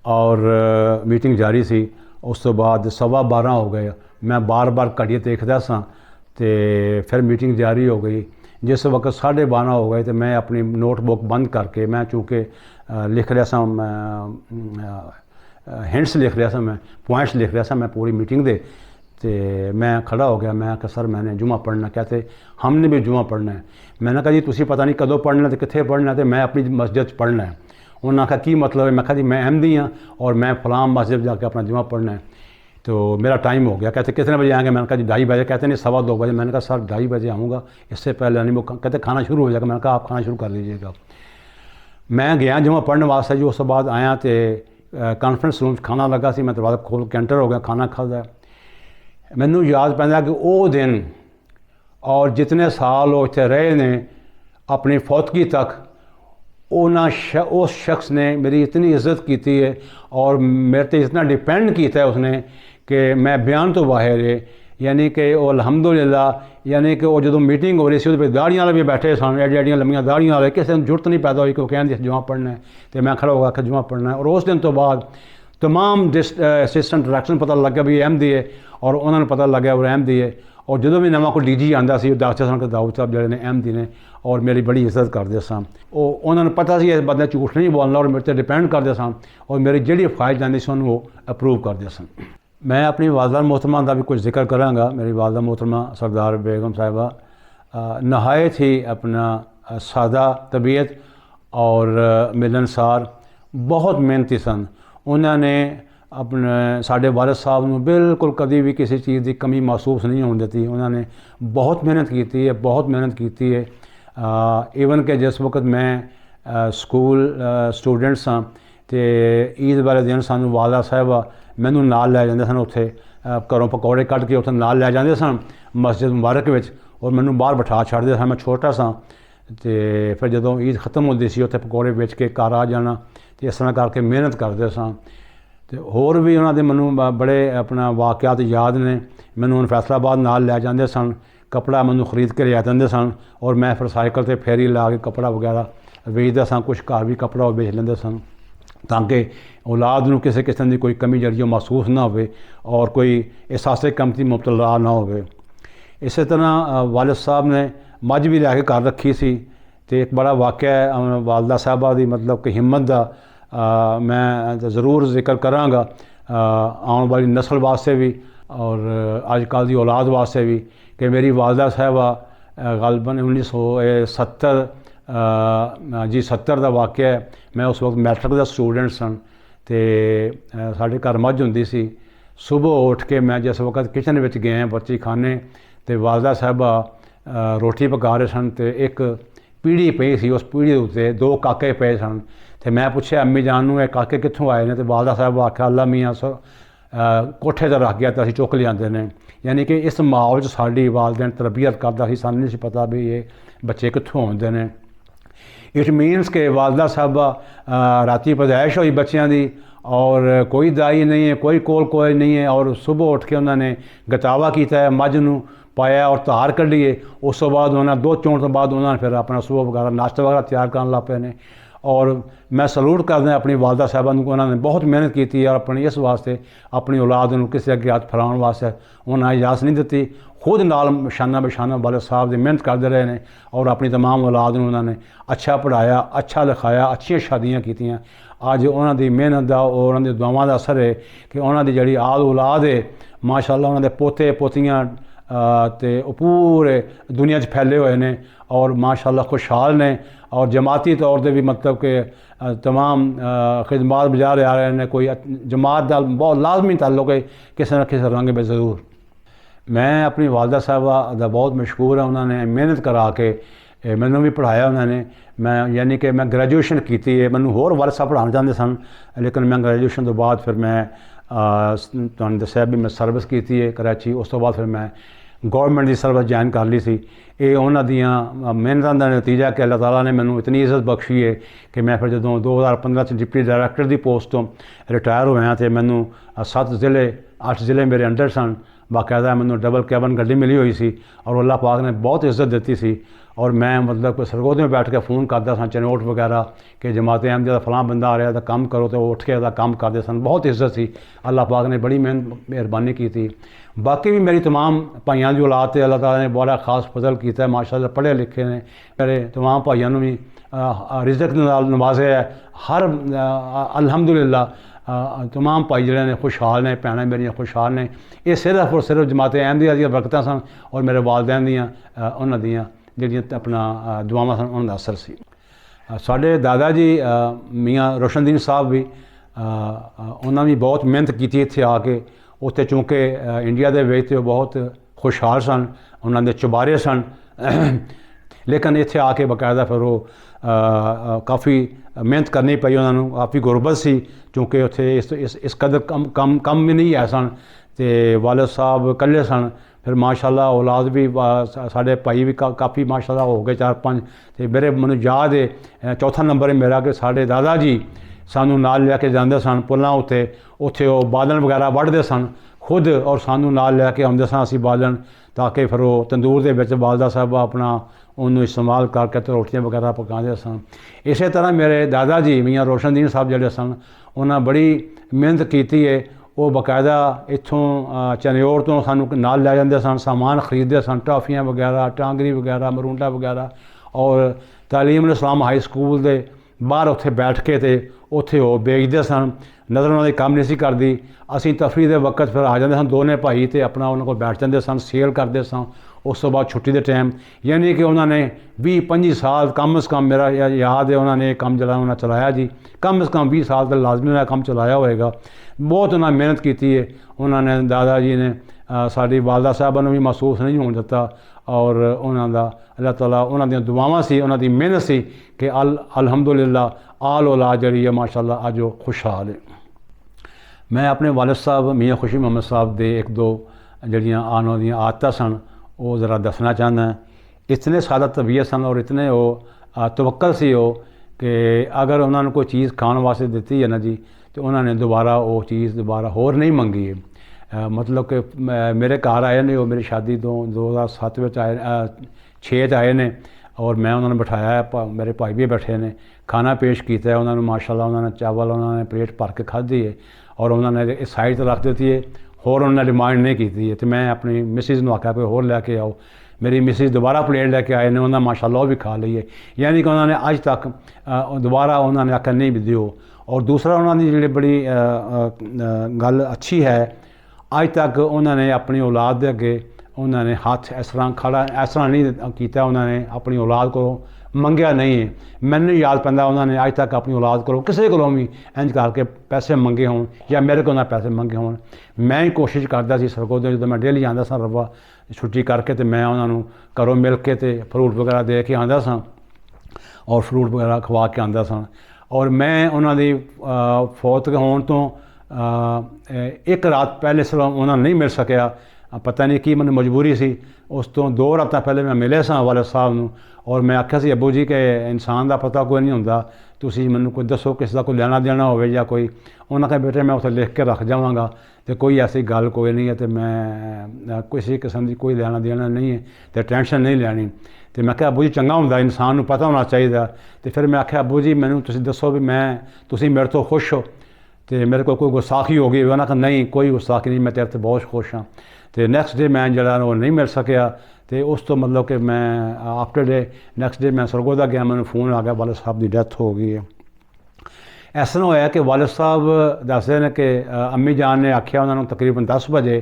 और मीटिंग जारी सी। उस तो बाद 12:15 हो गए। मैं बार बार घड़िए देखता सा तो फिर मीटिंग जारी हो गई। जिस वक्त 12:30 हो गए तो मैं अपनी नोटबुक बंद करके मैं चूँकि लिख रहा सा हिंट्स लिख रहा सा, मैं पॉइंट्स लिख रहा सा मैं पूरी मीटिंग दे। तो मैं खड़ा हो गया। मैं कहा सर मैंने जुमा पढ़ना। कहते हमने भी जुमा पढ़ना है। मैंने कहा जी तुसी पता नहीं कदों पढ़ना तो कितने पढ़ना, तो मैं अपनी मस्जिद पढ़ना है। उन्होंने आखा की मतलब है। मैं कहा जी मैं अहमदी हाँ और मैं फलां मस्जिद जाके अपना जुमा पढ़ना है। तो मेरा टाइम हो गया। कहते कितने बजे आएंगे? मैंने कहा जी 2:30 बजे। कहते नहीं 2:15 बजे। मैंने कहा सर 2:30 बजे आऊँगा, इससे पहले नहीं। वो कहते खाना शुरू हो जाएगा। मैंने कहा आप खाना शुरू कर लीजिएगा। मैं गया जुमा पढ़ने वास्ते जी। उस बाद आया तो कॉन्फ्रेंस रूम खाना लगा सी। मैं दरवाज़ा खोल के एंटर हो गया, खाना खादा। मैनू याद पैंदा कि वो दिन और जितने साल वो इतने रहे ने अपनी फौतगी तक उस शख्स ने मेरी इतनी इज्जत की है और मेरे ते इतना डिपेंड किया है उसने कि मैं बयान तो बाहर है। यानी कि वो अल्हम्दुलिल्लाह यानी कि वो जो मीटिंग हो रही थी उस दाड़ियाँ वाले भी बैठे सन, एडियाँ लम्बियाँ दाड़ियाँ वाले। किसी ने जरूरत नहीं पैदा हुई कि कहने जुमा पढ़ना है। तो मैं खड़ा होगा कि जुमा पढ़ना है। और उस दिन तो बाद तमाम असिस्टेंट डायरैक्टर पता लग गया भी अहमदी है और उन्होंने पता लग गया वो अहमदी है। और जो भी नवा कोई DG आंदा सी दसते सन कि दाऊद साहब जोड़े ने अहमदी ने और मेरी बड़ी इज्जत करते सन। उन्होंने पता सी इस बंदे झूठ नहीं बोलना और मेरे से डिपेंड करते सन और मेरी जी ख्वाहिश जाती सी वो अप्रूव करते सन। मैं अपनी वालदा मोहतरमा का भी कुछ जिक्र कराँगा। मेरी वालदा मोहतरमा सरदार बेगम साहिबा नहायत ही अपना सादा तबीयत और मिलनसार बहुत मेहनती सन। उन्होंने अपने साढ़े वालिद साहब को बिल्कुल कभी भी किसी चीज़ की कमी महसूस नहीं होने देती। उन्होंने बहुत मेहनत की है, बहुत मेहनत की है। ईवन के जिस वक्त मैं स्कूल स्टूडेंट सा तो ईद वाले दिन सानू वाला साहिबा मैनू नाल लै जाते सन। उत्थे घरों पकौड़े कट के उत्थे नाल लै जाते सन मस्जिद मुबारक विच और मैनू बाहर बिठा छड़ते सन। मैं छोटा सा तो फिर जो ईद खत्म होती सी उत्थे पकौड़े बेच के घर आ जाना। तो इस तरह करके मेहनत करते सन। तो होर भी उन्होंने मैनू बड़े अपना वाक़यात याद ने। मैनू हुण फैसलाबाद नाल लै जाते सन, कपड़ा मैनू खरीद के लिया देंदे सन और मैं फिर साइकिल से फेरी ला के कपड़ा वगैरह बेचता सा। कुछ घर भी कपड़ा बेच लेंदे सन ताकि औलाद नूं किसी किस्म की कोई कमी जड़ी महसूस ना हो और कोई एहसासे कमती मुबतला ना हो। इस तरह वालिद साहब ने मझ भी लैके घर रखी सी। तो एक बड़ा वाक़या है वालदा साहबा की मतलब कि हिम्मत का मैं ज़रूर जिक्र कराँगा आने वाली नस्ल वास्ते भी और अजकल की औलाद वास्ते भी कि मेरी वालदा साहबा गलबन 1970 का वाक़या है। मैं उस वक्त मैट्रिक का स्टूडेंट सन। तो साढ़े घर मझ होंदी सी। सुबह उठ के मैं जिस वक्त किचन में गया बच्ची खाने तो वालदा साहबा रोटी पका रहे सन। तो एक पीढ़ी पई सी, उस पीढ़ी उत्ते 2 काके पे सन। तो मैं पूछा अम्मी जान नूं काके कित्थों आए ने? तो वालदा साहब आख्या अल्लाह मियाँ कोठे ते रख गया तो असीं चुक लियाते हैं। यानी कि इस माहौल च साडी वालदैन तरबियत करदा सी। सानूं नहीं पता भी ये बच्चे कित्थों आउंदे ने। इट मीनस के वालदा साहबा राती पैदाइश हुई बच्चों की और कोई दाई नहीं है, कोई कोई नहीं है। और सुबह उठ के उन्होंने गतावा किया है, मझ नूं पाया और धार कढ़ी। उस तो बाद उन्होंने दूध चोण तो बाद उन्होंने फिर अपना सुबह वगैरह नाश्ता वगैरह तैयार कर लग पे ने। और मैं सलूट करदा अपनी वालदा साहबा नूं, उन्होंने बहुत मेहनत की और अपनी इस वास्ते अपनी औलाद नूं किसी अगे हथ फैलाउण वास्ते उन्होंने इजाज़त नहीं दी। खुद नाल शाना बशाना वालिद साहब की मेहनत करते रहे ने और अपनी तमाम औलाद नूं उन्होंने अच्छा पढ़ाया, अच्छा लिखाया, अच्छियां शादियां कीतियां। अज उन्हां दी मेहनत दा और उन्हां दी दुआवां दा असर है कि उन्हां दी जिहड़ी आल औलाद है माशाअल्लाह उन्हां दे पोते पोतियां ते पूरे दुनिया च फैले हुए ने और माशाअल्लाह खुशहाल ने और जमाती तौर पर भी मतलब कि तमाम खिदमात बजा रहे हैं। कोई जमात का बहुत लाजमी ताल्लुक है किसी न किसी रंग में ज़रूर। मैं अपनी वालदा साहबा दा बहुत मशहूर है, उन्होंने मेहनत करा के मैनू भी पढ़ाया उन्होंने। मैं यानी कि मैं ग्रैजुएशन की है, मैनू होर वालिद साहब पढ़ाना चाहते सन लेकिन मैं ग्रैजुएशन तो बाद फिर मैं तुहानूं दस्सिया भी मैं सर्विस की है कराची। उस तो बाद फिर मैं गौरमेंट की सर्विस ज्वाइन कर ली सी। ये उन्हां दियां मेहनतां दा नतीजा कि अल्लाह ताला ने मैनू इतनी इज्जत बख्शी है कि मैं फिर जदों 2015 च डिप्टी डायरैक्टर की पोस्ट तो रिटायर होया तो मैनू 7 ज़िले 8 ज़िले मेरे अंडर सन। बाकायदा मैनू डबल कैबन गड्डी मिली हुई सी और अल्लाह पाक ने बहुत इज्जत दी सी। और मैं मतलब कि सरगोदे में बैठ के फ़ोन करता सा चनोट वगैरह कि जमात अहमदिया दा फलां बंदा आ रहा तो काम करो, तो उठ के काम करते सन। बहुत इज्जत सी, अल्लाह पाक ने बड़ी मेहरबानी की थी। बाकी भी मेरी तमाम भाइयों की औलाद ते अल्लाह ताला ने बड़ा खास फजल किया, माशाअल्लाह पढ़े लिखे ने। मेरे तमाम भाइयों ने भी रिज़्क नाल नवाजे है। हर अल्हम्दुलिल्लाह तमाम भाई जिहड़े ने खुशहाल ने, भैणां मेरियां खुशहाल ने। ये सिर्फ और सिर्फ जमात अहमदिया दी बरकतां सन और मेरे वालदैन दियां उन्हां दियां जिहड़ियां अपना दुआवां सन उन्हां दा असर सी। साडे दादा जी मियाँ रोशनदीन साहब भी उन्होंने भी बहुत मेहनत की इत्थे आके। उत्थे चूँकि इंडिया दे विच ते बहुत खुशहाल सन, उन्होंने चुबारे सन लेकिन इत्थे आके बाकायदा फिर वो काफ़ी मेहनत करनी पई उन्होंने। काफ़ी गुरबत सी चूँकि उत्थे इस कदर कम भी नहीं है सन ते वालिद साहब कल्ले सन। फिर माशाअल्लाह औलाद भी साढ़े भाई भी काफ़ी माशाअल्लाह हो गए 4-5। तो मेरे मैनूं याद है चौथा नंबर है मेरा कि साढ़े दादा जी सानू नाल लैके जाते सन पुलों उत्ते, उत्थे वो बालन वगैरह वढ़ते सन खुद और सानू नाल लैके आउंदे सन असीं बालन, ताकि फिर वो तंदूर दे विच वालदा साहब अपना उन्होंने इस्तेमाल करके तो रोटियां वगैरह पकाते सन। इस तरह मेरे दादा जी मियाँ रोशनदीन साहब जिहड़े सन उन्हें बड़ी मेहनत की है। वो बाकायदा इत्थों चनौर तो सानू नाल लै जाते सन, सामान खरीदते सन, टॉफियाँ वगैरह, टांगरी वगैरह, मरूंडा वगैरह। और तालीम इस्लाम हाई स्कूल दे बाहर उत्थे बैठ के ते उत्थे वो बेचते सन। नज़र उन्होंने काम नहीं सी करती। असीं तफरी दे वक्त फिर आ जाते सन दोने भाई तो अपना उन्होंने को बैठ जाते सन, सेल करते सन। उस तो बाद छुट्टी के टाइम यानी कि उन्होंने 20-25 साल कम अज़ कम मेरा याद है उन्होंने काम जरा उन्हें चलाया जी, कम अज़ कम 20 साल तक लाजमी उन्हें काम चलाया होएगा। बहुत उन्होंने मेहनत की है। उन्होंने दादा जी ने साड़ी वालदा साहबा ने भी महसूस नहीं होने दिता और उन्होंने अल्लाह ताला उन्होंने दुआवां सी, उन्होंने मेहनत सी कि अल्हम्दुलिल्लाह आल औलाद जड़ी है माशाअल्लाह अज वो खुशहाल है। मैं अपने वालिद साहब मियाँ खुशी मोहम्मद साहब दे 1-2 जड़ियाँ आने दियां आदतां सन वो ज़रा दसना चाहना। इतने सादा तबीयत सन और इतने वो तवक्कल सी वो कि अगर उन्होंने कोई चीज़ खाने वास्ते दी है ना जी तो उन्होंने दोबारा वो चीज़ दोबारा होर नहीं मंगी है। मतलब कि मेरे घर आए ने वो मेरी शादी तो 2007 में आए 6 आए ने और मैं उन्होंने बिठाया, मेरे भाई भी बैठे ने, खाना पेश किया है उन्होंने माशाअल्लाह। उन्होंने चावल उन्होंने प्लेट भर के खाधी है और उन्होंने इस साइड तो रख दी है, होर उन्होंने डिमांड नहीं की थी। तो मैं अपनी मिसिज नूं आख्या कोई होर लैके आओ। मेरी मिसिज दोबारा प्लेट लैके आए ने, उन्होंने माशाअल्लाह भी खा ली है। यानी कि उन्होंने अज तक दोबारा उन्होंने आख्या नहीं भी दिओ। और दूसरा उन्होंने जी बड़ी गल अच्छी है, अज तक उन्होंने अपनी औलाद के अगे उन्होंने हाथ इस तरह खड़ा इस तरह नहीं किया, उन्होंने अपनी औलाद को मंगया नहीं है। मैनू याद पैंदा उन्होंने अज तक अपनी औलाद को किसी को भी इंज करके पैसे मंगे होण या मेरे को पैसे मंगे होण। मैं ही कोशिश करता सी सरगोदे जो मैं डेली आंदा सा रब्बा छुट्टी करके तो मैं उन्होंने घरों मिल के तो फ्रूट वगैरह दे के आंदा सा और फ्रूट वगैरह खवा के आंदा सा। और मैं उन्होंने फौत होने तो 1 रात पहले सिर्फ उन्होंने नहीं मिल सकिया, पता नहीं कि मैंने मजबूरी सी। उस तो 2 रात पहले मैं मिले सा वालिद साहब नूं और मैं आख्या सी अब्बू जी के इंसान का पता कोई नहीं होंदा, तुसीं मैनूं कोई दसो किसी का कोई लेना देना होवे या कोई। उन्होंने कहा बेटे मैं उत्थे लिख के रख जावांगा तो कोई ऐसी गल कोई नहीं है, तो मैं किसी किस्म की कोई लेना देना नहीं है तो टेंशन नहीं लैनी। तो मैं क्या अब्बू जी चंगा होंदा इंसान नूं पता होना चाहिए। तो फिर मैं आख्या अब्बू जी मैनूं तुसीं दसो भी मैं तुसीं मेरे तो खुश हो ਤੇ ਮੇਰੇ ਕੋਲ ਕੋਈ ਗੁਸਤਾਖੀ ਹੋ ਗਈ, ਉਹਨਾਂ ਕਹਿੰਦਾ ਨਹੀਂ ਕੋਈ ਗੁਸਤਾਖੀ ਨਹੀਂ, ਮੈਂ ਤੇਰੇ ਤੇ ਬਹੁਤ ਖੁਸ਼ ਹਾਂ। ਤੇ ਨੈਕਸਟ ਡੇ ਮੈਂ ਜਿਹੜਾ ਉਹ ਨਹੀਂ ਮਿਲ ਸਕਿਆ। ਤੇ ਉਸ ਤੋਂ ਮਤਲਬ ਕਿ ਮੈਂ ਆਫਟਰ ਡੇ ਨੈਕਸਟ ਡੇ ਮੈਂ ਸਰਗੋਦਾ ਗਿਆ, ਮੈਨੂੰ ਫੋਨ ਆ ਗਿਆ ਵਾਲਿਦ ਸਾਹਿਬ ਦੀ ਡੈਥ ਹੋ ਗਈ ਹੈ। ਇਸ ਤਰ੍ਹਾਂ ਹੋਇਆ ਕਿ ਵਾਲਿਦ ਸਾਹਿਬ ਦੱਸਦੇ ਨੇ ਕਿ ਅੰਮੀ ਜਾਨ ਨੇ ਆਖਿਆ ਉਹਨਾਂ ਨੂੰ ਤਕਰੀਬਨ 10 ਵਜੇ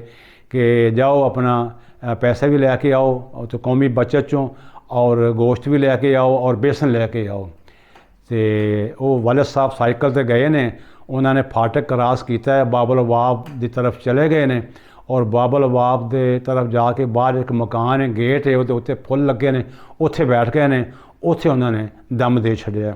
ਕਿ ਜਾਓ ਆਪਣਾ ਪੈਸੇ ਵੀ ਲੈ ਕੇ ਆਓ ਅਤੇ ਕੌਮੀ ਬੱਚਤ 'ਚੋਂ, ਔਰ ਗੋਸ਼ਤ ਵੀ ਲੈ ਕੇ ਆਓ ਔਰ ਬੇਸਨ ਲੈ ਕੇ ਆਓ। ਤੇ ਉਹ ਵਾਲਿਦ ਸਾਹਿਬ ਸਾਈਕਲ ਤੇ ਗਏ ਨੇ, ਉਹਨਾਂ ਨੇ ਫਾਟਕ ਕਰਾਸ ਕੀਤਾ ਹੈ, ਬਾਬੁਲ ਅਵਾਬ ਦੀ ਤਰਫ ਚਲੇ ਗਏ ਨੇ ਔਰ ਬਾਬੁਲ ਅਵਾਬ ਦੇ ਤਰਫ ਜਾ ਕੇ ਬਾਹਰ ਇੱਕ ਮਕਾਨ ਹੈ, ਗੇਟ ਹੈ, ਉਹਦੇ ਉੱਤੇ ਫੁੱਲ ਲੱਗੇ ਨੇ, ਉੱਥੇ ਬੈਠ ਗਏ ਨੇ, ਉੱਥੇ ਉਹਨਾਂ ਨੇ ਦਮ ਦੇ ਛੱਡਿਆ।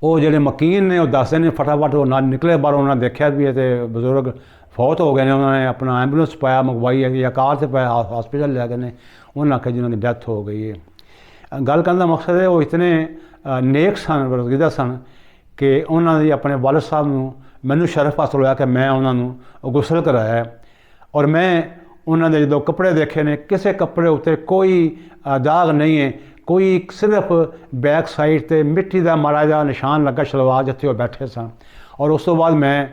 ਉਹ ਜਿਹੜੇ ਮਕੀਨ ਨੇ ਉਹ ਦੱਸਦੇ ਨੇ ਫਟਾਫਟ ਉਹ ਨਾਲ ਨਿਕਲੇ ਬਾਹਰੋਂ, ਉਹਨਾਂ ਨੇ ਦੇਖਿਆ ਵੀ ਇਹ ਤੇ ਬਜ਼ੁਰਗ ਫੌਤ ਹੋ ਗਏ ਨੇ। ਉਹਨਾਂ ਨੇ ਆਪਣਾ ਐਂਬੂਲੈਂਸ ਪਾਇਆ, ਮੰਗਵਾਈ ਹੈ ਜਾਂ ਕਾਰ 'ਤੇ ਪਾਇਆ, ਹਸਪੀਟਲ ਲੈ ਗਏ ਨੇ। ਉਹਨਾਂ ਆਖਿਆ ਜਿਹਨਾਂ ਦੀ ਡੈਥ ਹੋ ਗਈ ਹੈ। ਗੱਲ ਕਰਨ ਦਾ ਮਕਸਦ ਹੈ ਉਹ ਇਤਨੇ ਨੇਕ ਸਨ, ਬਰਗੀਦਾ ਸਨ ਕਿ ਉਹਨਾਂ ਦੀ ਆਪਣੇ ਵਾਲਿਦ ਸਾਹਿਬ ਨੂੰ ਮੈਨੂੰ ਸ਼ਰਫ ਹਾਸਲ ਹੋਇਆ ਕਿ ਮੈਂ ਉਹਨਾਂ ਨੂੰ ਗੁਸਲ ਕਰਾਇਆ। ਔਰ ਮੈਂ ਉਹਨਾਂ ਦੇ ਜਦੋਂ ਕੱਪੜੇ ਦੇਖੇ ਨੇ, ਕਿਸੇ ਕੱਪੜੇ ਉੱਤੇ ਕੋਈ ਦਾਗ ਨਹੀਂ ਹੈ, ਕੋਈ ਸਿਰਫ ਬੈਕ ਸਾਈਡ 'ਤੇ ਮਿੱਟੀ ਦਾ ਮਾੜਾ ਜਿਹਾ ਨਿਸ਼ਾਨ ਲੱਗਾ ਸ਼ਲਵਾਰ ਜਿੱਥੇ ਉਹ ਬੈਠੇ ਸਨ। ਔਰ ਉਸ ਤੋਂ ਬਾਅਦ ਮੈਂ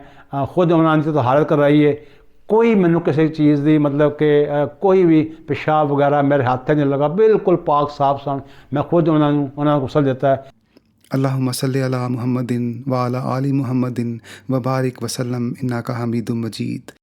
ਖੁਦ ਉਹਨਾਂ ਦੀ ਤਹਾਰਤ ਕਰਵਾਈ ਹੈ, ਕੋਈ ਮੈਨੂੰ ਕਿਸੇ ਚੀਜ਼ ਦੀ ਮਤਲਬ ਕਿ ਕੋਈ ਵੀ ਪਿਸ਼ਾਬ ਵਗੈਰਾ ਮੇਰੇ ਹੱਥ ਨਹੀਂ ਲੱਗਾ, ਬਿਲਕੁਲ ਪਾਕ ਸਾਫ ਸਨ। ਮੈਂ ਖੁਦ ਉਹਨਾਂ ਨੂੰ ਗੁਸਲ ਦਿੱਤਾ ਹੈ। अल्लाहुम्मा सल्लि अला मुहम्मदिन व अला आलि मुहम्मदिन व बारिक वसल्लम इन्नाका हमीदुम मजीद।